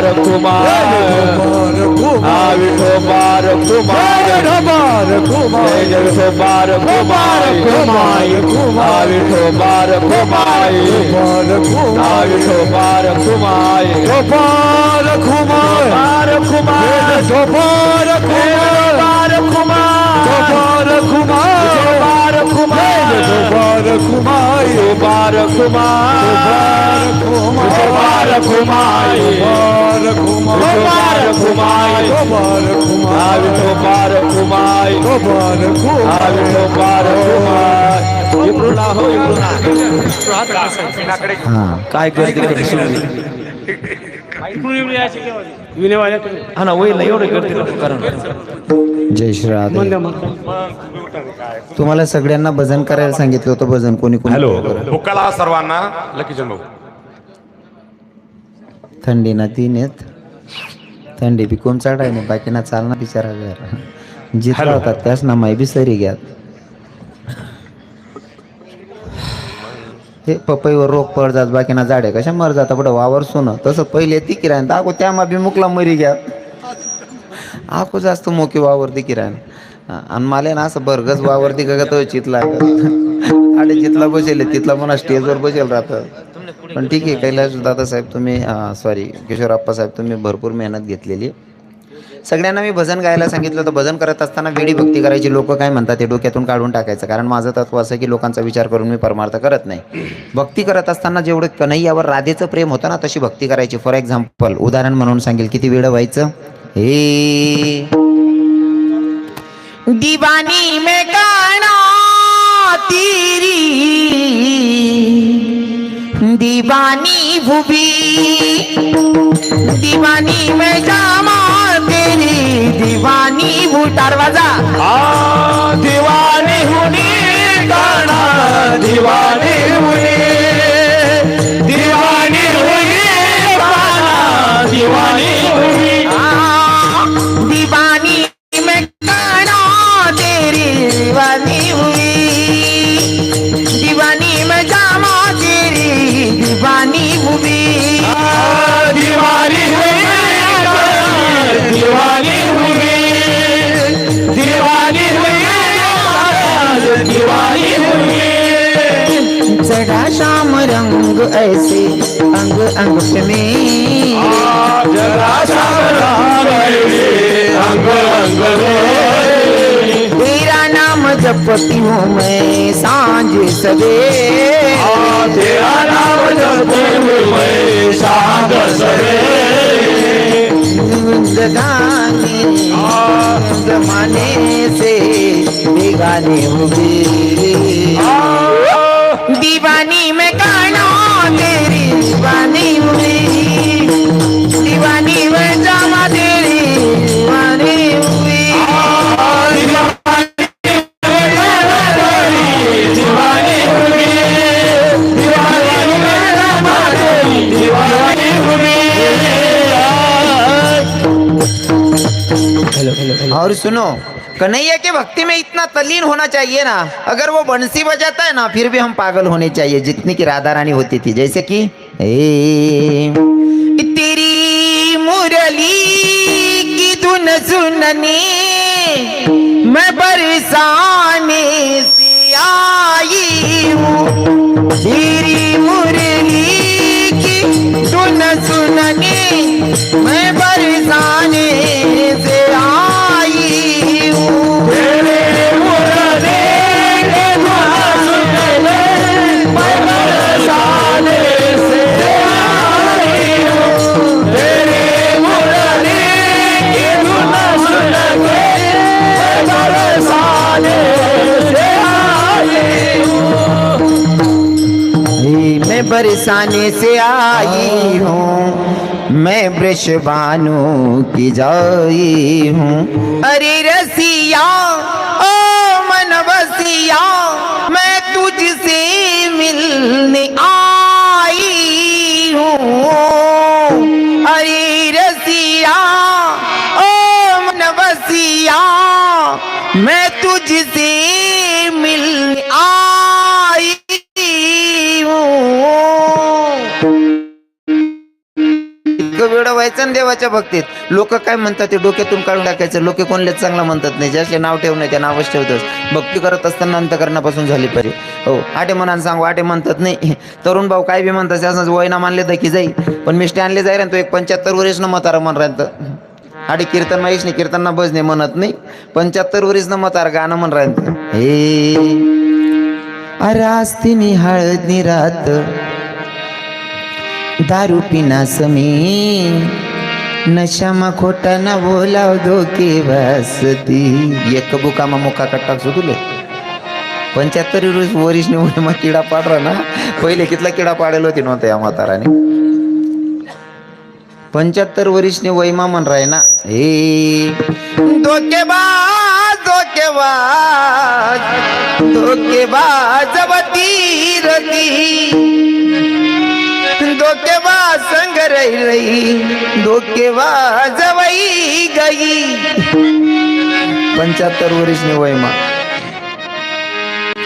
काय करते इकडून एवढी यायची केव्हा? विनेवाल्याकडे. हा ना वय एवढं करते कारण जय श्री राधे. म्हणल्या मग. तुम्हाला सगळ्यांना भजन करायला सांगितलं होतं. भजन कोणी कोणी हॅलो हुक्काला सर्वांना लकीचंद भाऊ. थंडी ना तीन येत थंडी बी कोण चढाय नाही बाकी ना चालना बिचारा घर जिथला होता त्याच ना माय बी सरी घ्या. ते पपईवर रोग पड जात बाकी ना झाडे कशा मर जाता बडं वावर सोनं तसं पहिले ती किरायन दाखव त्यामा बी मुकला मरी घ्या. आखो जास्त मोकी वावरती किरायन आणि मला ना असं बरगच वावरती का तो चितला आणि जिथला बसेल तिथला म्हणा स्टेजवर बसेल राहतं. पण ठीक आहे कैलास दादासाहेब तुम्ही सॉरी किशोरप्पा साहेब तुम्ही भरपूर मेहनत घेतलेली. सगळ्यांना मी भजन गायला सांगितलं होतं. भजन करत असताना वेडी भक्ती करायची. लोक काय म्हणतात ते डोक्यातून काढून टाकायचं. कारण माझं तत्व असं की लोकांचा विचार करून मी परमार्थ करत नाही. भक्ती करत असताना जेवढं कन्हैयावर राधेचं प्रेम होतं ना तशी भक्ती करायची. फॉर एक्झाम्पल उदाहरण म्हणून सांगेल किती वेळ व्हायचं. हे दीवानी में गाना तेरी दीवानी भूबी दीवानी में जामा तेरी दीवानी भूटार वाजा दिवानी हुनी गाना दिवानी हुनी दिवानी हुनी गाना दिवानी हुनी दीवानी में गाना तेरी दीवानी हुई दीवानी में जामा तेरी दीवानी हुई दिवानी हुई दिवानी हुई दिवानी हुई दिवानी हुई चढ़ा शाम रंग ऐसे अंग अंग में जरा अंग अंग तेरा नाम जपती हूँ मैं सांझ सवेरे तेरा नाम जपती हूँ मैं सांझ सवेरे जमाने से बेगाने हुए दीवानी में गाना तेरी दीवानी हुई दीवानी में जामा तेरी दीवानी हुई और सुनो कन्हैया के भक्ति में इतना तल्लीन होना चाहिए ना. अगर वो बंसी बजाता है ना फिर भी हम पागल होने चाहिए जितनी की राधा रानी होती थी. जैसे कि तेरी मुरली की धुन सुनने मैं बरसाने से आई हूँ तेरी मुरली की धुन सुनने मैं बरसाने से आई हूँ तेरे मुरली के धुन सुनने मैं बरसाने से आई हूँ तेरे मुरली की धुन सुनने मैं बरसाने से आई हूँ मैं बरसाने से आई हूँ मैं वृषभानु की जाई हूँ. अरे रसिया ओ मनवसिया मैं तुझसे मिलने आई हूँ. अरे रसिया ओ मनवसिया मैं तुझसे मिलने आई हूँ. वेळ व्हायचं ना देवाच्या भक्तीत. लोक काय म्हणतात ते डोक्यातून काढून टाकायचं. लोक कोणलेच चांगलं म्हणतात नाही, ज्याचे नाव ठेवणं त्या नावच ठेवतच. भक्ती करत असताना अंतकरणापासून झाली पाहिजे. हो, आटे म्हणान सांगू, आटे म्हणतात नाही. तरुण भाऊ काय बी म्हणतात, असं वयना मानले तर की जाईल, पण मी स्टँडले जाईल तो एक 75 वर्ष म्हातारा म्हण राहत. आटे कीर्तन माहीस नाही, कीर्तनना भजने म्हणत नाही, 75 वर्ष म्हातारा गाणं म्हण राहत. हे अरे आस्तिनी हळदनी रात दारू पिना समी नशामा खोटा ना बोलाव धोके वासती. एक बुकामा मुका कट्टा सुटले 75 वर्ष मग किडा पाडरा ना. पहिले कितला किडा पाडेल होती नव्हता या म्हाताराने. 75 वर्षने वैमा म्हण राय ना. हे धोकेबाज धोकेबाज धोकेबाज वती रती धोकेबाज संग रही रही धोकेबाज वही गई. 75 वर्षने वैमा.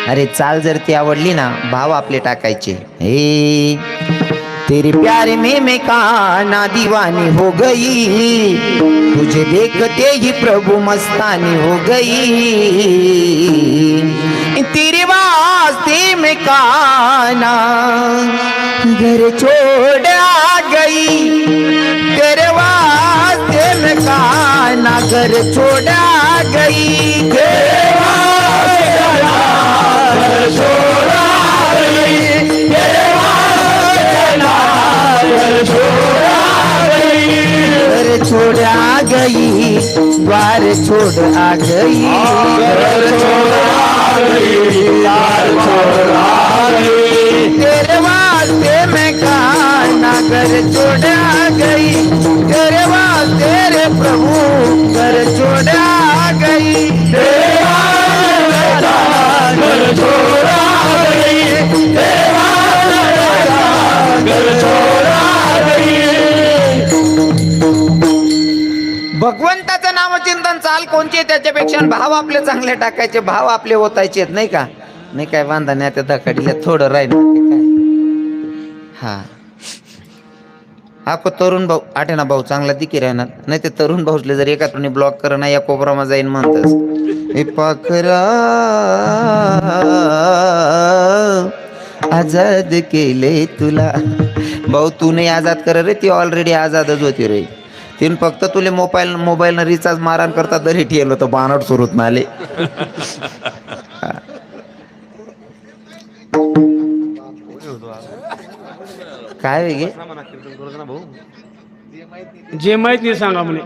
अरे चाल जर ती आवडली ना, भाव आपले टाकायचे. हे तेरे प्यारे में मैं काना दीवानी हो गई, तुझे देखते ही प्रभु मस्तानी हो गई. तेरे वास्ते में काना घर छोड़ आ गई, तेरे वास्ते में काना घर छोड़ आ गई. तेरे वास्ते घर छोड़ आ गई, तेरे घर छोड़ आ गई, द्वार छोड़ आ गई, घर छोड़ आ गई, द्वार छोड़ आ गई. तेरे वास्ते मैं काना घर छोड़ आ गई, तेरे वास्ते रे प्रभु घर छोड़ आ गई. तेरे वास्ते घर छोड़ आ गई, तेरे वास्ते घर छोड़ आ गई. भगवंताचं नामचिंतन चाल कोणची, त्याच्यापेक्षा भाव आपले चांगले टाकायचे, भाव आपले ओतायचे आहेत नाही का. नाही काय बांधा नाही त्या धकाडीला थोडं राहील काय. हा आपण तरुण भाऊ आठे ना भाऊ चांगला दिकी राहणार नाही. ते तरुण भाऊसले जर एका तुम्ही ब्लॉक कर ना, या कोपरामा जाईन म्हणतस. हे पाखरा आजाद केले तुला. भाऊ तू नाही आजाद कर रे, ती ऑलरेडी आजादच होती रे. तीन फक्त तुले मोबाईल रिचार्ज मारान करता तरी ठेल होतं बानट सुरूत ना आले. काय वेगे जे माहित नाही सांगा म्हणे.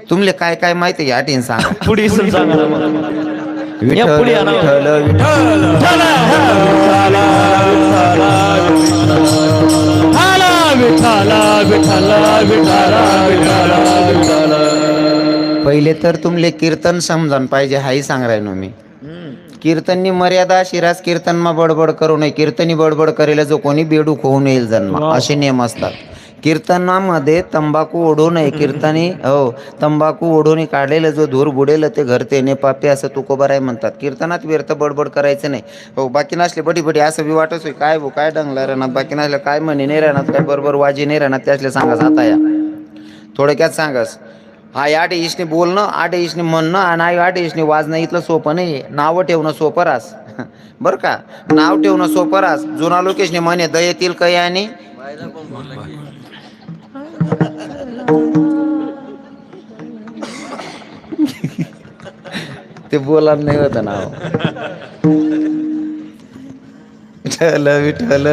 तुमले काय काय माहिती आहे आठीन सांगा. पुढे सांगा ना मला. या विठ्ठल पुढे आणा. विठ्ठल पहिले तर तुमले कीर्तन समजन पाहिजे हाही सांग राहिनो मी. कीर्तननी मर्यादा शिरास कीर्तनमा बडबड करू नये. कीर्तनी बडबड करेल जो कोणी बेडूक होऊन येईल जन्म, असे नियम असतात. कीर्तनामध्ये तंबाखू ओढू नये. कीर्तनी तंबाखू ओढून काढलेलं जो धूर बुडेल ते घर तेने पापे, असं तुकोबाराय म्हणतात. कीर्तनात व्यर्थ बडबड करायचं नाही. हो बाकी नसले बडी बडी असं बी वाटत होय काय काय डंगला राहणार, बाकी नसलं काय म्हणे नाही राहणार, काय बरोबर वाजी नाही राहणार, त्यासले सांगास आता या थोडक्यात सांगास. हा आठ इसने बोलणं, आठ इसने म्हणणं आणि आठ इसने वाजणं इथलं सोपं नाही. नावं ठेवणं सोपं रास बरं का. नाव ठेवणं सोपं रास. जुना लोकेशने म्हणे दयेतील काही आणि ते बोला नाही होत नाव. विठ्ठल विठ्ठल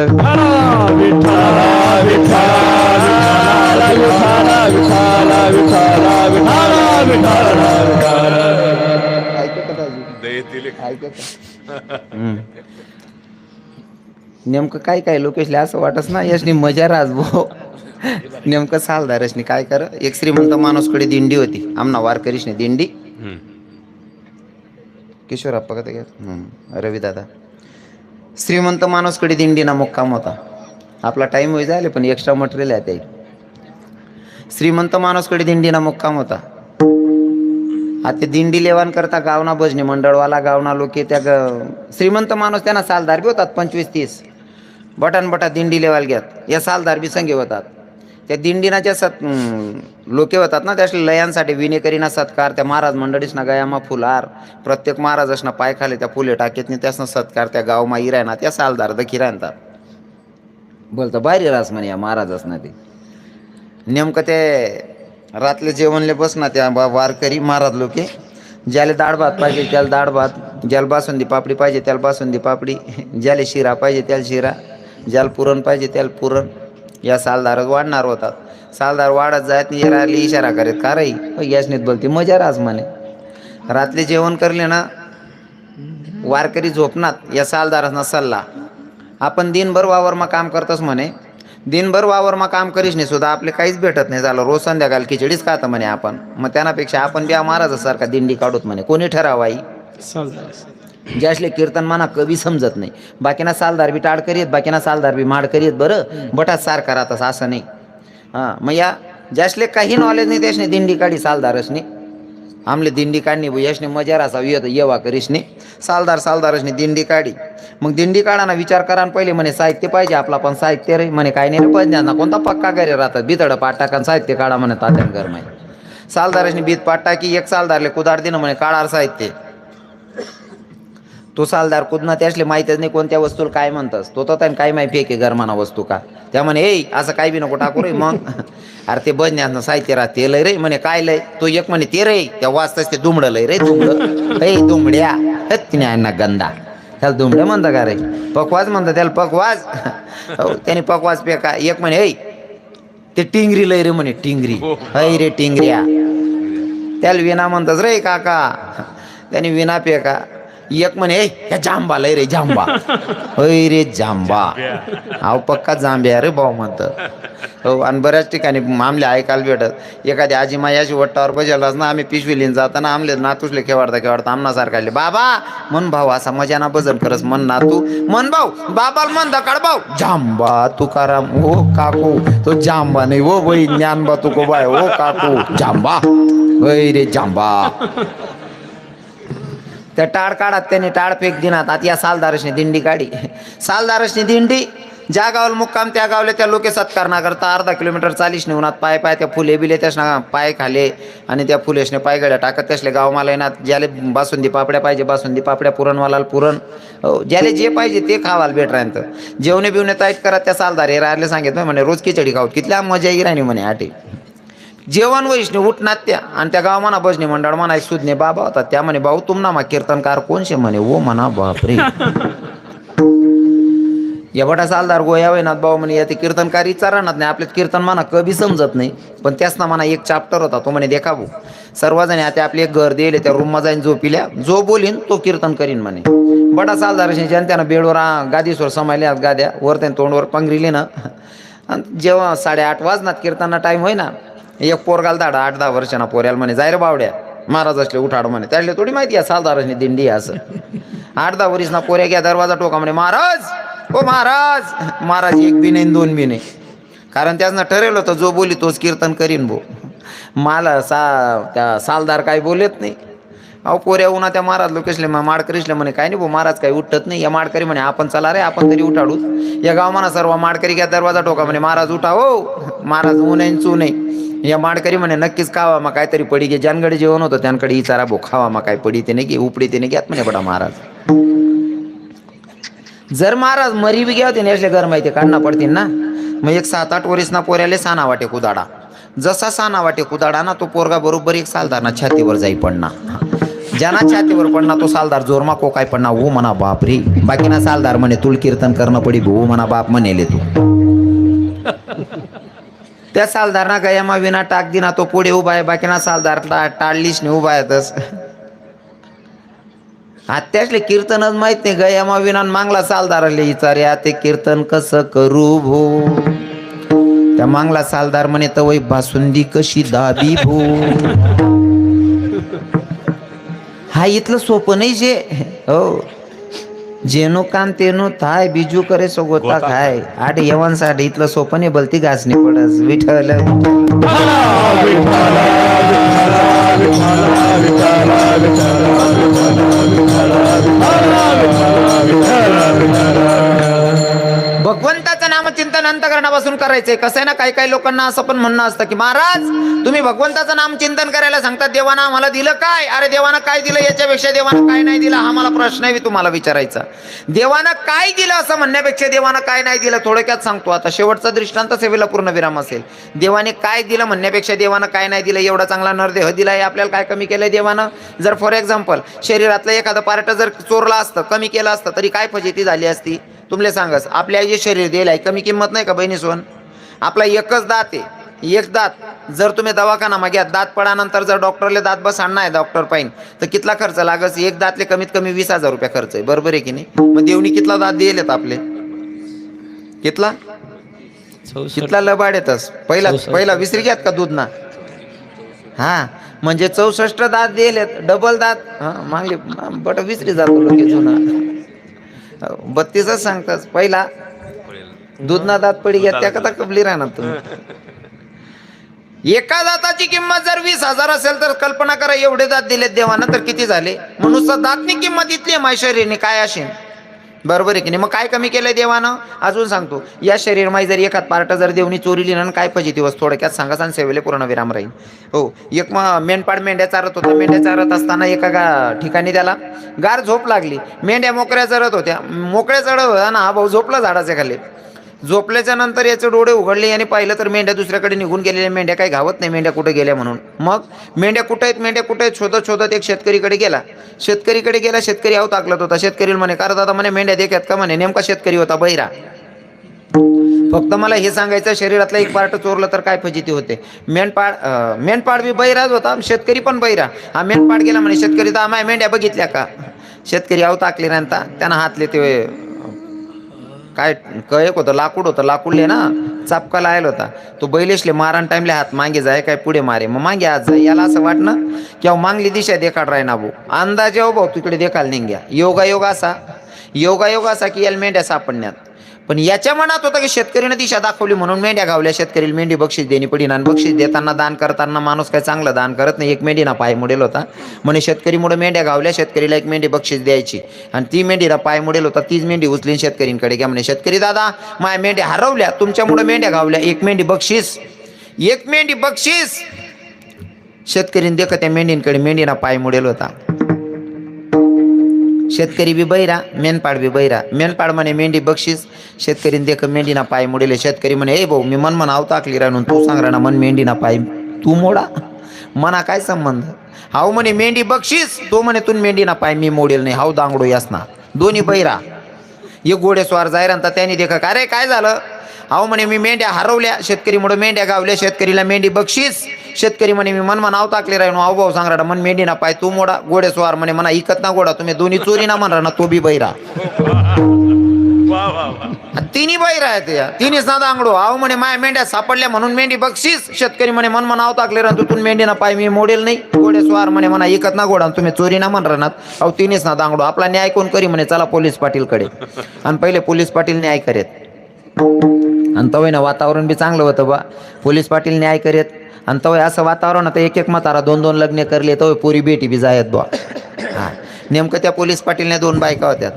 नेमकं काय काय लोकेशले असं वाटस ना यशनी मजा राज भाऊ. नेमकं सालदारसनी काय कर. एक श्रीमंत माणूसकडे दिंडी होती. आमना वारकरीशने दिंडी. किशोरप्पा का घ्या रवी दादा. श्रीमंत माणूसकडे दिंडीना मुक्काम होता. आपला टाइम होई झाले पण एक्स्ट्रा मटेरियल आहे ते. श्रीमंत माणूसकडे दिंडीना मुक्काम होता. आता दिंडी लेवान करता गावना भजनी मंडळवाला गावना लोके त्या श्रीमंत माणूस त्यांना सालदार बी होतात 25-30 बटा दिंडी लेवाल घ्यात. या सालदार बी संगे होतात. त्या दिंडीनाच्या लोके होतात ना त्याच्या लयांसाठी विनेकरीना सत्कार त्या महाराज मंडळीसना गयामा फुलार प्रत्येक महाराजासना पाय खाले त्या फुले टाकेत त्यासनं सत्कार त्या गावमा इरायना त्या सालदार दखी राहतात बोलतं बाहेर रास म्हणे या महाराजासना ते नेमकं ते रातले जेवणले बसना त्या वारकरी महाराज लोके ज्याला डाळ भात पाहिजे त्याला डाळ भात, ज्याला बासुंदी पापडी पाहिजे त्याला बासुंदी पापडी, ज्याला शिरा पाहिजे त्याला शिरा, ज्याला पुरण पाहिजे त्याला पुरण. या सालदारच वाढणार होतात. सालदार वाढत जायत राहिली इशारा करीत का रे गॅसनीत बोलती मजा राज म्हणे. रात्री जेवण करले ना वारकरी झोपनात या सालदारांना सल्ला आपण दिनभर वावरमा काम करतोस म्हणे, दिनभर वावरमा काम करीस नाही सुद्धा आपले काहीच भेटत नाही झालं, रोज संध्याकाळ खिचडीच खातं म्हणे आपण, मग त्यापेक्षा आपण बी महाराजासारखा दिंडी काढूत म्हणे. कोणी ठरावाई ज्यासले कीर्तन माना कवी समजत नाही. बाकीना सालदार बी टाळ करीत, बाकीना सालदार बी माड करीत, बरं बटात सारखा राहतात असं नाही. हां मग या ज्यासले काही नॉलेज नाही त्यासने दिंडी काढी सालदारसने आमले दिंडी काढणी यशने मजा रासा येवा करीशने सालदारसने दिंडी काढी. मग दिंडी काढाना विचार करा पहिले म्हणे साहित्य पाहिजे आपला, पण साहित्य रे म्हणे काय नाही रे पज्ञांना कोणता पक्का घरी राहतात बितड पाट टाका साहित्य काढा म्हणे तात्यान घर माहिती. सालदारसने बीत पाट टाकी एक सालदारले कुदार दिनं म्हणे काढार साहित्य. तो सालदार कुदना त्यासले माहितीच नाही कोणत्या वस्तूला काय म्हणतस, तो तर काय माहिती फेके गरमाना वस्तू का त्या म्हणे ए असं काही बी नको टाकू रे. मग अरे ते बजण्याचं साहित्य राहते लय रे म्हणे काय लय, तो एक म्हणे ते रे त्या वाचताच ते दुमडं लय रे दुमडं ए दुमड्या तिने गंदा त्याला दुमडं म्हणतं का रे, पकवाज म्हणतं त्याला पकवाज. हो त्याने पकवाज पेका. एक म्हणे ऐ ते टिंगरी लय रे म्हणे टिंगरी ऐ रे टिंगऱ्या त्याला विना म्हणतस रे काका त्याने विना पेका. एक म्हणे ह्या जांबा लय रे जांबा अय रे जांबा अहो पक्का जांब्या रे भाऊ म्हणतं. हो आणि बऱ्याच ठिकाणी आमले ऐकायला भेटत एखादी आजी मायाची वट्टावर बजावलाच ना आम्ही पिशवी लिहिन जाताना आमले नातूसले खेवाडता आमनासारखा बाबा मन भाऊ असा मजाना भजन करस मन नातू मन भाऊ बाबाला मन दकाड भाऊ जांबा तुकाराम हो काकू तो जांबा नाही हो बाई ज्ञानबा तुको बाय हो काकू जांबा अय रे जांबा. त्या टाळ काढात त्याने टाळ फेक दिनात आता या सालदारसने दिंडी काढी. सालदारसने दिंडी ज्या गावाला मुक्काम त्या गावले त्या लोके सत्कार ना करता अर्धा किलोमीटर चालीस नेऊनात पाय त्या फुले बिले त्यासना पाय खाले आणि त्या फुलेसने पाय गड्या टाकत त्यासले गाव मला येणार ज्याला बासुंदी पापड्या पाहिजे बासुंदी पापड्या पुरणवाला पुरण ज्याला जे पाहिजे ते खावाला भेट राहतं. जेवणे बिवणे ताईट करत त्या सालदार हे राहिले सांगित म्हणे रोज खिचडी खाऊ कितल्या मजा येई राहिली म्हणे आटे जेवण वैष्णे उठनात त्या आणि त्या गाव म्हणा भजनी मंडळ म्हणा एक सुज्ञे बाबा होता त्या म्हणे भाऊ तुमना मा कीर्तनकार कोणशे म्हणे ओ म्हणा बापरे. एवढा सालदार गोया वैनाथ भाऊ म्हणे या ते कीर्तनकार विचारणार नाही आपल्यात कीर्तन म्हणा कधी समजत नाही पण त्यासना म्हणा एक चॅप्टर होता तो म्हणे देखा भाऊ सर्वजण आता आपले एक घर दिले त्या रूममा जाईन झोपिल्या जो बोलीन तो कीर्तन करीन म्हणे. बडा सालदार जनत्यानं बेडवर गादीसवर समायल्या गाद्या वर त्याने तोंडवर पंगरीले ना जेव्हा 8:30 वाजनात कीर्तनाला टाईम होय ना एक पोरगाल दाडा 8-10 वर्षांना पोऱ्याला म्हणे जाय रे बावड्या महाराज असले उठाड म्हणे त्याला थोडी माहिती आहे सालदारांनी दिंडी असं 8-10 वर्षना पोऱ्या घ्या दरवाजा टोका म्हणे महाराज ओ महाराज. महाराज एक बी नाही दोन बी नाही कारण त्यानं ठरवलं होतं जो बोली तोच कीर्तन करीन भो. मला त्या सालदार काही बोलत नाही. अहो पोऱ्या उन्हा त्या महाराज लोकेशले माडकरीसले म्हणे काय नाही भाऊ महाराज काही उठत नाही. या माडकरी म्हणे आपण चला रे आपण तरी उठाडू. या गाव म्हणा सर्व माडकरी घ्या दरवाजा टोका म्हणे महाराज उठा हो महाराज ऊन चू नाही. या माडकरी म्हणे नक्कीच खावा मग काहीतरी पडी घे ज्यांकडे जेवण होतं त्यांकडे विचारा भो खावा मग काय पडी ते नाही घे उपडी ते नाही घ्यात म्हणे बडा महाराज. जर महाराज मरी बी घ्या होते नेसले घर माहिती काढणं पडतील ना. मग एक 7-8 वर्षना पोऱ्याले साना वाटे कुदाडा जसा साना वाटे कुदाडा ना तो पोरगा बरोबर एक सालदार ना छातीवर जाई पडना ज्यांना छातीवर पडना तो सालदार जोरमा को काय पडना हो म्हणा बाप रे. बाकीना सालदार म्हणे तुल कीर्तन करणं पडी भो म्हणा बाप म्हणेले तू. त्या सालदारना गयामा विना टाक दिना तो पुढे उभा आहे बाकीना सालदार टाळलीच नाही उभा आहेतच. आत्यासले कीर्तनच माहित नाही गयामा विना मांगला सालदाराले विचार्या ते कीर्तन कसं करू भो. त्या मांगला सालदार म्हणे तवय बासुंदी कशी दाबी भो. हा इथलं सोपं नाही जे हो जेनो काम तेनो थाय बिजू करे सोगोता खाय आठ यवनसाठी इथलं सोपं नाही बलती घासणी पडस विठ्ठल. भगवंताचं नामचिंतन चिंतन अंतकरणापासून करायचंय. कसं आहे ना, काही काही लोकांना असं पण म्हणणं असतं की महाराज तुम्ही भगवंताचं नाम चिंतन करायला सांगतात, देवानं आम्हाला दिलं काय? अरे देवानं काय दिलं याच्यापेक्षा देवानं काय नाही दिलं हा मला प्रश्न आहे तुम्हाला विचारायचा. देवानं काय दिलं असं म्हणण्यापेक्षा देवानं काय नाही दिलं थोडक्यात सांगतो. आता शेवटचा दृष्टांत सेवेला पूर्ण विराम असेल. देवाने काय दिलं म्हणण्यापेक्षा देवानं काय नाही दिलं, एवढा चांगला नरदेह दिला आहे आपल्याला, काय कमी केलंय देवानं? जर फॉर एक्झाम्पल शरीरातलं एखादं पार्ट जर चोरला असतं, कमी केलं असतं, तरी काय फजिती झाली असती तुमले सांगस. आपल्या जे शरीर दिलंय कमी किंमत नाही का बहिणी सोन? आपला एकच दात आहे, एक दात जर तुम्ही दवाखाना माग्यात दात पडानंतर जर डॉक्टरले दात बसाडणार आहे डॉक्टर पाहिन तर कितला खर्च लागस? एक दातले कमीत कमी 20,000 रुपये खर्च आहे, बरोबर आहे की नाही? मग देवनी कितला दात दिलेत आपले? कितला कितला लबाड येतस? पहिला विसरी घ्यात का दूध ना? हा म्हणजे 64 दात दिलेत, डबल दात मागले बट विसरी जातो लोक जुना. 32च सांगतास. पहिला दूधना दात पडी घ्या त्या कथा कबली राहणार तुम्ही. एका दाताची किंमत जर 20,000 असेल तर कल्पना करा एवढे दात दिलेत देवानं तर किती झाले? म्हणून दातनी किंमत इतली आहे माझ्या शरीराने काय असेल, बरोबर आहे की नाही? मग काय कमी केलंय देवानं? अजून सांगतो. या शरीरमाई जर एखाद पार्ट जर देवनी चोरीली ना काय पाहिजे दिवस थोडक्यात सांगा आणि सेवेले पूर्ण विराम राहील. हो, एक मेंढपाळ मेंढ्या चारत होता. मेंढ्या चारत असताना एका ठिकाणी त्याला गार झोप लागली. मेंढ्या मोकळ्या चरत होत्या, मोकळ्या चढत होत्या ना, हा भाऊ झोपला झाडाच्या खाली. झोपल्याच्या नंतर याचे डोळे उघडले आणि पाहिलं तर मेंढ्या दुसऱ्याकडे निघून गेलेल्या. मेंढ्या काही घावत नाही मेंढ्या कुठे गेल्या म्हणून. मग मेंढ्या कुठे आहेत, मेंढ्या कुठे आहेत शोधत शोधत एक शेतकरीकडे गेला. शेतकरी आव ताकलत होता. शेतकरी म्हणे का दादा म्हणे मेंढ्या देख्यात का? म्हणे नेमका शेतकरी होता बहिरा. फक्त मला हे सांगायचं शरीरातला एक पार्ट चोरलं तर काय फजिती होते? मेंढपाळ बी बहिराच होता, शेतकरी पण बहिरा. हा मेंढपाळ गेला म्हणे शेतकरी तर माय मेंढ्या बघितल्या का? शेतकरी आव ताकले राहता त्यानं हातले ते काय कयक होतं, लाकूड होतं, लाकूडले ना चापका लायला होता. तो बैलेशले मारण टाइमले हात मागे जाय काय पुढे मारे, मग मागे हात जाय. याला असं वाटणं की अहो मागली दिशा देखाड राय ना भाऊ, अंदाजे हो भाऊ तिकडे देखाल नाही घ्या. योगायोग असा की याला मेंढ्या सापडण्यात. पण याच्या मनात होतं की शेतकरीनं दिशा दाखवली म्हणून मेंढ्या गावल्या. शेतकरीला मेंढी बक्षीस देणी पडीन आणि बक्षीस देताना दान करताना माणूस काय चांगलं दान करत नाही. एक मेंढीना पाय मुडेल होता म्हणे शेतकरीमुळे मेंढ्या गावल्या, शेतकरीला एक मेंढी बक्षीस द्यायची आणि ती मेंढीला पाय मुडेल होता. तीच मेंढी उचलीन शेतकरींकडे घ्या म्हणे शेतकरी दादा माय मेंढ्या हरवल्या, तुमच्यामुळे मेंढ्या गावल्या, एक मेंढी बक्षीस. शेतकरीने देखत त्या मेंढींकडे, मेंढीना पाय मुडेल होता. शेतकरी बी बैरा, मेनपाड बी बैरा. मेनपाड म्हणे मेंढी बक्षीस, शेतकरीने देख मेंढीना पाय मोडेले. शेतकरी म्हणे ए भाऊ मी मन आव ताकली राहून तू सांग ना मन मेंढीना पाय तू मोडा, मना काय संबंध? हाव म्हणे मेंढी बक्षीस, तो म्हणे तू मेंढीना पाय मी मोडेल नाही. हाव दांगडो यासना दोन्ही बैरा. एक घोडेस्वार जायरांता त्यांनी देखा अरे काय झालं? अहो म्हणे मी मेंढ्या हरवल्या, शेतकरीमुळे मेंढ्या गावल्या, शेतकरीला मेंढी बक्षीस. शेतकरी म्हणे मी मन नाव टाकले राहिलो. आऊ भाऊ सांग राडा मन मेंढी ना पाय तू मोडा. घोडेस्वार म्हणे म्हणा इकत ना घोडा, तुम्ही दोन्ही चोरी ना म्हणा ना, तो बी बैरा. तिन्ही बैरा आहेत या, तिन्हीच ना दांगडो. अहो म्हणे माय मेंढ्या सापडल्या म्हणून मेंढी बक्षीस. शेतकरी म्हणे मन नाव टाकले राहतो तू मेंढी ना पाय मी मोडेल नाही. घोडेस्वार म्हणे म्हणा इकत ना घोडा, तुम्ही चोरी ना म्हणा ना. अहो तिन्हीच ना दांगडो. आपला न्याय कोण करी म्हणे चला पोलीस पाटीलकडे. आणि पहिले पोलीस पाटील न्याय करेत. आणि तवय ना वातावरण बी चांगलं होतं बा. पोलीस पाटील न्याय करेत आणि तवय असं वातावरण आता एक म्हातारा 2-2 लग्न करले तवय पोरी बेटी बी जायत बा. हा नेमकं त्या पोलीस पाटीलने 2 बायका होत्या.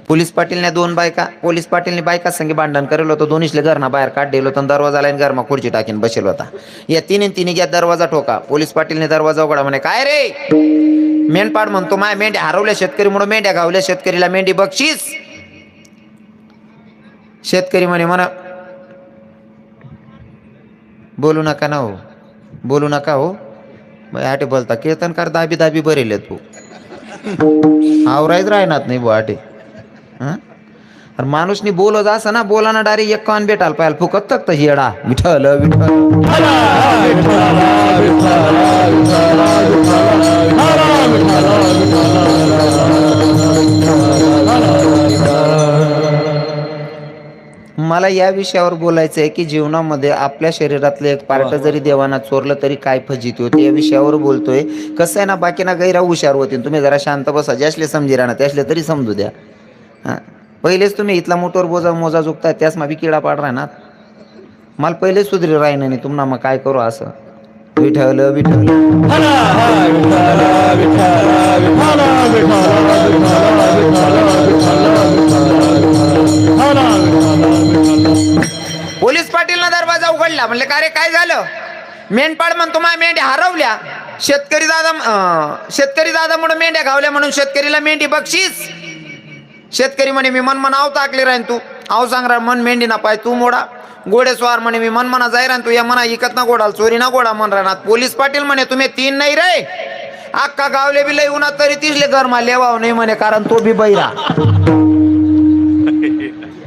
पोलीस पाटीलने 2 बायका, पोलीस पाटीलने बायका संगे भांडण करेल होतं. दोन्हीले घरना बाहेर काढलेलं होतं. दरवाजा लाईन घरमा खुर्ची टाकीन बसेल होता. या तिन्ही घ्या दरवाजा ठोका. पोलीस पाटीलने दरवाजा उघडा. म्हणे काय रे मेंढपाड म्हणतो माय मेंढ्या हरवल्या, शेतकरीमुळे मेंढ्या गावल्या, शेतकरीला मेंढी बक्षीस. शेतकरी म्हणे म्हणा बोलू नका ना हो, बोलू नका हो. आटे बोलता कीर्तनकार दाबी दाबी बरेल तू आवरायच राहणार नाही बो आटे. अरे माणूसनी बोलत असं ना, बोला ना डायरेक्ट एक कान भेटाल पाहिजे फुकत तक येडा विठ्ठल विठ्ठल. मला या विषयावर बोलायचं आहे की जीवनामध्ये आपल्या शरीरातलं एक पार्ट जरी देवाना चोरलं तरी काय फजिती होते या विषयावर बोलतोय. कसं आहे ना बाकीना गैरा हुशार होतील. तुम्ही जरा शांत बसा. ज्यासले समजी राहणार त्यासले तरी समजू द्या. हां पहिलेच तुम्ही इथला मोठोर मोजा चुकताय त्यास मा बी किडा पाड राहणार. मला पहिलेच सुधरी राहिना नाही तुम्हाला मग काय करू असं. विठ्ठल विठ्ठल पोलीस पाटीलनं दरवाजा उघडला. म्हणले का रे काय झालं? मेंढपाळ म्हणतो माझ्या मेंढ्या हरवल्या. शेतकरी दादा म्हणून मेंढ्या गावल्या म्हणून शेतकरीला मेंढी बक्षीस. शेतकरी म्हणे मी मन आव टाकले राहीन तू आव सांग रा मन मेंढी ना पाय तू मोडा. घोडेस्वार म्हणे मी मन जाय राहन तू या मना इकत ना गोडाल चोरी ना गोडा मन राहणार. पोलीस पाटील म्हणे तुम्ही 3 नाही रे अख्खा गावले बी लई उन्हात तरी तिसले घरमा लेवाव नाही म्हणे कारण तो बी बैरा.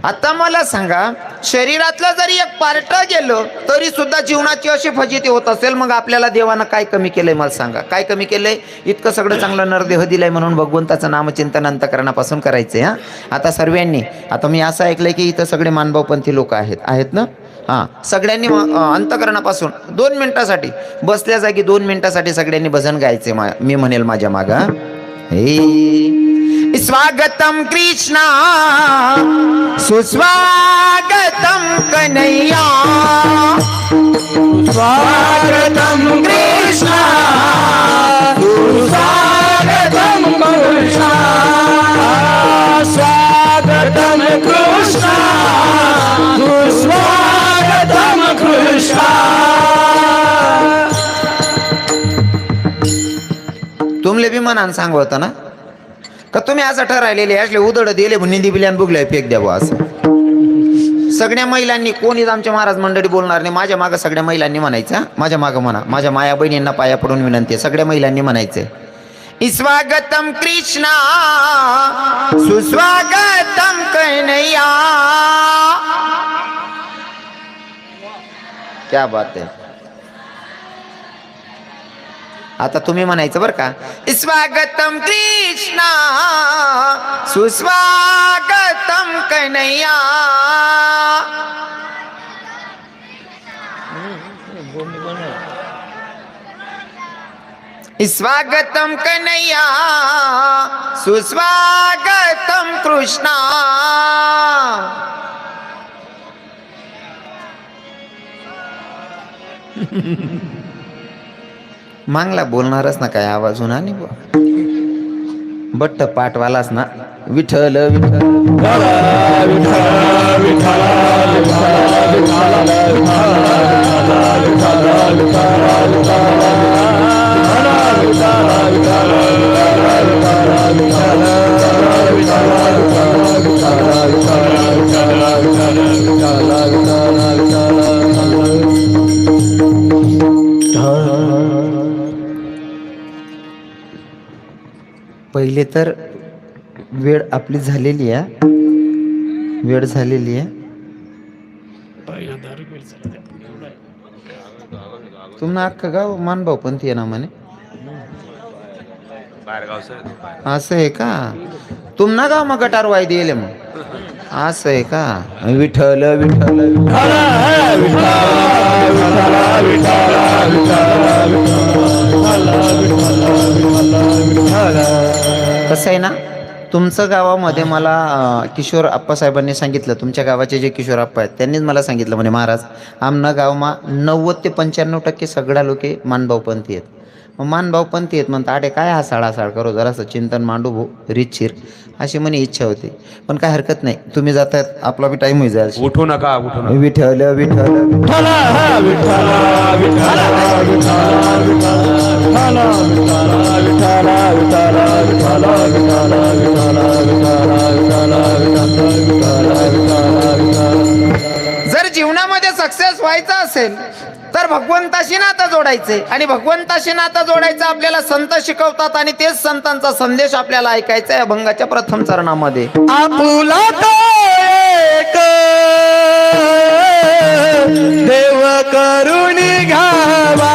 आता मला सांगा शरीरातलं जरी एक पार्ट गेलं तरी सुद्धा जीवनाची अशी फजिती होत असेल मग आपल्याला देवानं काय कमी केलंय मला सांगा? काय कमी केलंय? इतकं सगळं चांगलं नरदेह दिलंय म्हणून भगवंताचं नामचिंतन अंतकरणापासून करायचंय. हा आता सर्वांनी आता मी असं ऐकलंय की इथं सगळे मानभावपंथी लोक आहेत ना. हां सगळ्यांनी अंतकरणापासून 2 मिनिटासाठी बसल्या जागी 2 मिनिटासाठी सगळ्यांनी भजन गायचे. मी म्हणेल माझ्या मागा हे स्वागतम कृष्णा सुस्वागतम कन्हैया स्वागतम कृष्णा सुस्वागतम कृष्णा स्वागतम कृष्णा सुस्वागतम कृष्णा. तुमले बी मनान सांग होता ना का तुम्ही असं ठरायलेले असले उदड दिले निंदी बिल्यान बुगले फेक द्यावं असं. सगळ्या महिलांनी कोणीच आमच्या महाराज मंडळी बोलणार नाही. माझ्या मागं सगळ्या महिलांनी म्हणायचं. माझ्या मागं म्हणा माझ्या माया बहिणींना पाया पडून विनंती आहे सगळ्या महिलांनी म्हणायचं स्वागतम कृष्णा सुस्वागतम कन्हैया. क्या बात है. आता तुम्ही म्हणायचं बरं का स्वागतम कृष्णा सुस्वागतम कन्हैया. स्वागतम कन्हैया सुस्वागतम कृष्णा. मांगला बोलणारच ना काय आवाज होणार नाही बट्ट पाठवालाच ना विठ्ठल पहिले तर वेळ आपली झालेली आहे. वेळ झालेली आहे. तुम्हाला अख्खं गाव मानभाव पंथी आहे ना म्हणे असं आहे का? तुम्हाला गाव मग गटार वाय दिले मग असं आहे का? विठ्ठल विठ्ठल कसं आहे ना तुमचं गावामध्ये मला किशोर आप्पासाहेबांनी सांगितलं तुमच्या गावाचे जे किशोर आप्पा आहेत त्यांनीच मला सांगितलं म्हणे महाराज आमना गावमा 90 ते 95% सगळ्या लोके मानभावपंथी आहेत. मग मानभावपंथी आहेत म्हणता आडे काय हा साळासाळ करो जरासं चिंतन मांडू भो रीतशीर अशी म्हणे इच्छा होती. पण काय हरकत नाही तुम्ही जातात आपला बी टाईम होई जाईल. उठू नका उठू नका. विठ्ठल विठ्ठल जर जीवनामध्ये सक्सेस व्हायचं असेल तर भगवंताशी नातं जोडायचे आणि भगवंताशी नातं जोडायचं आपल्याला संत शिकवतात आणि तेच संतांचा संदेश आपल्याला ऐकायचा आहे अभंगाच्या प्रथम चरणामध्ये. आपुला तो एक देव करुणी घ्यावा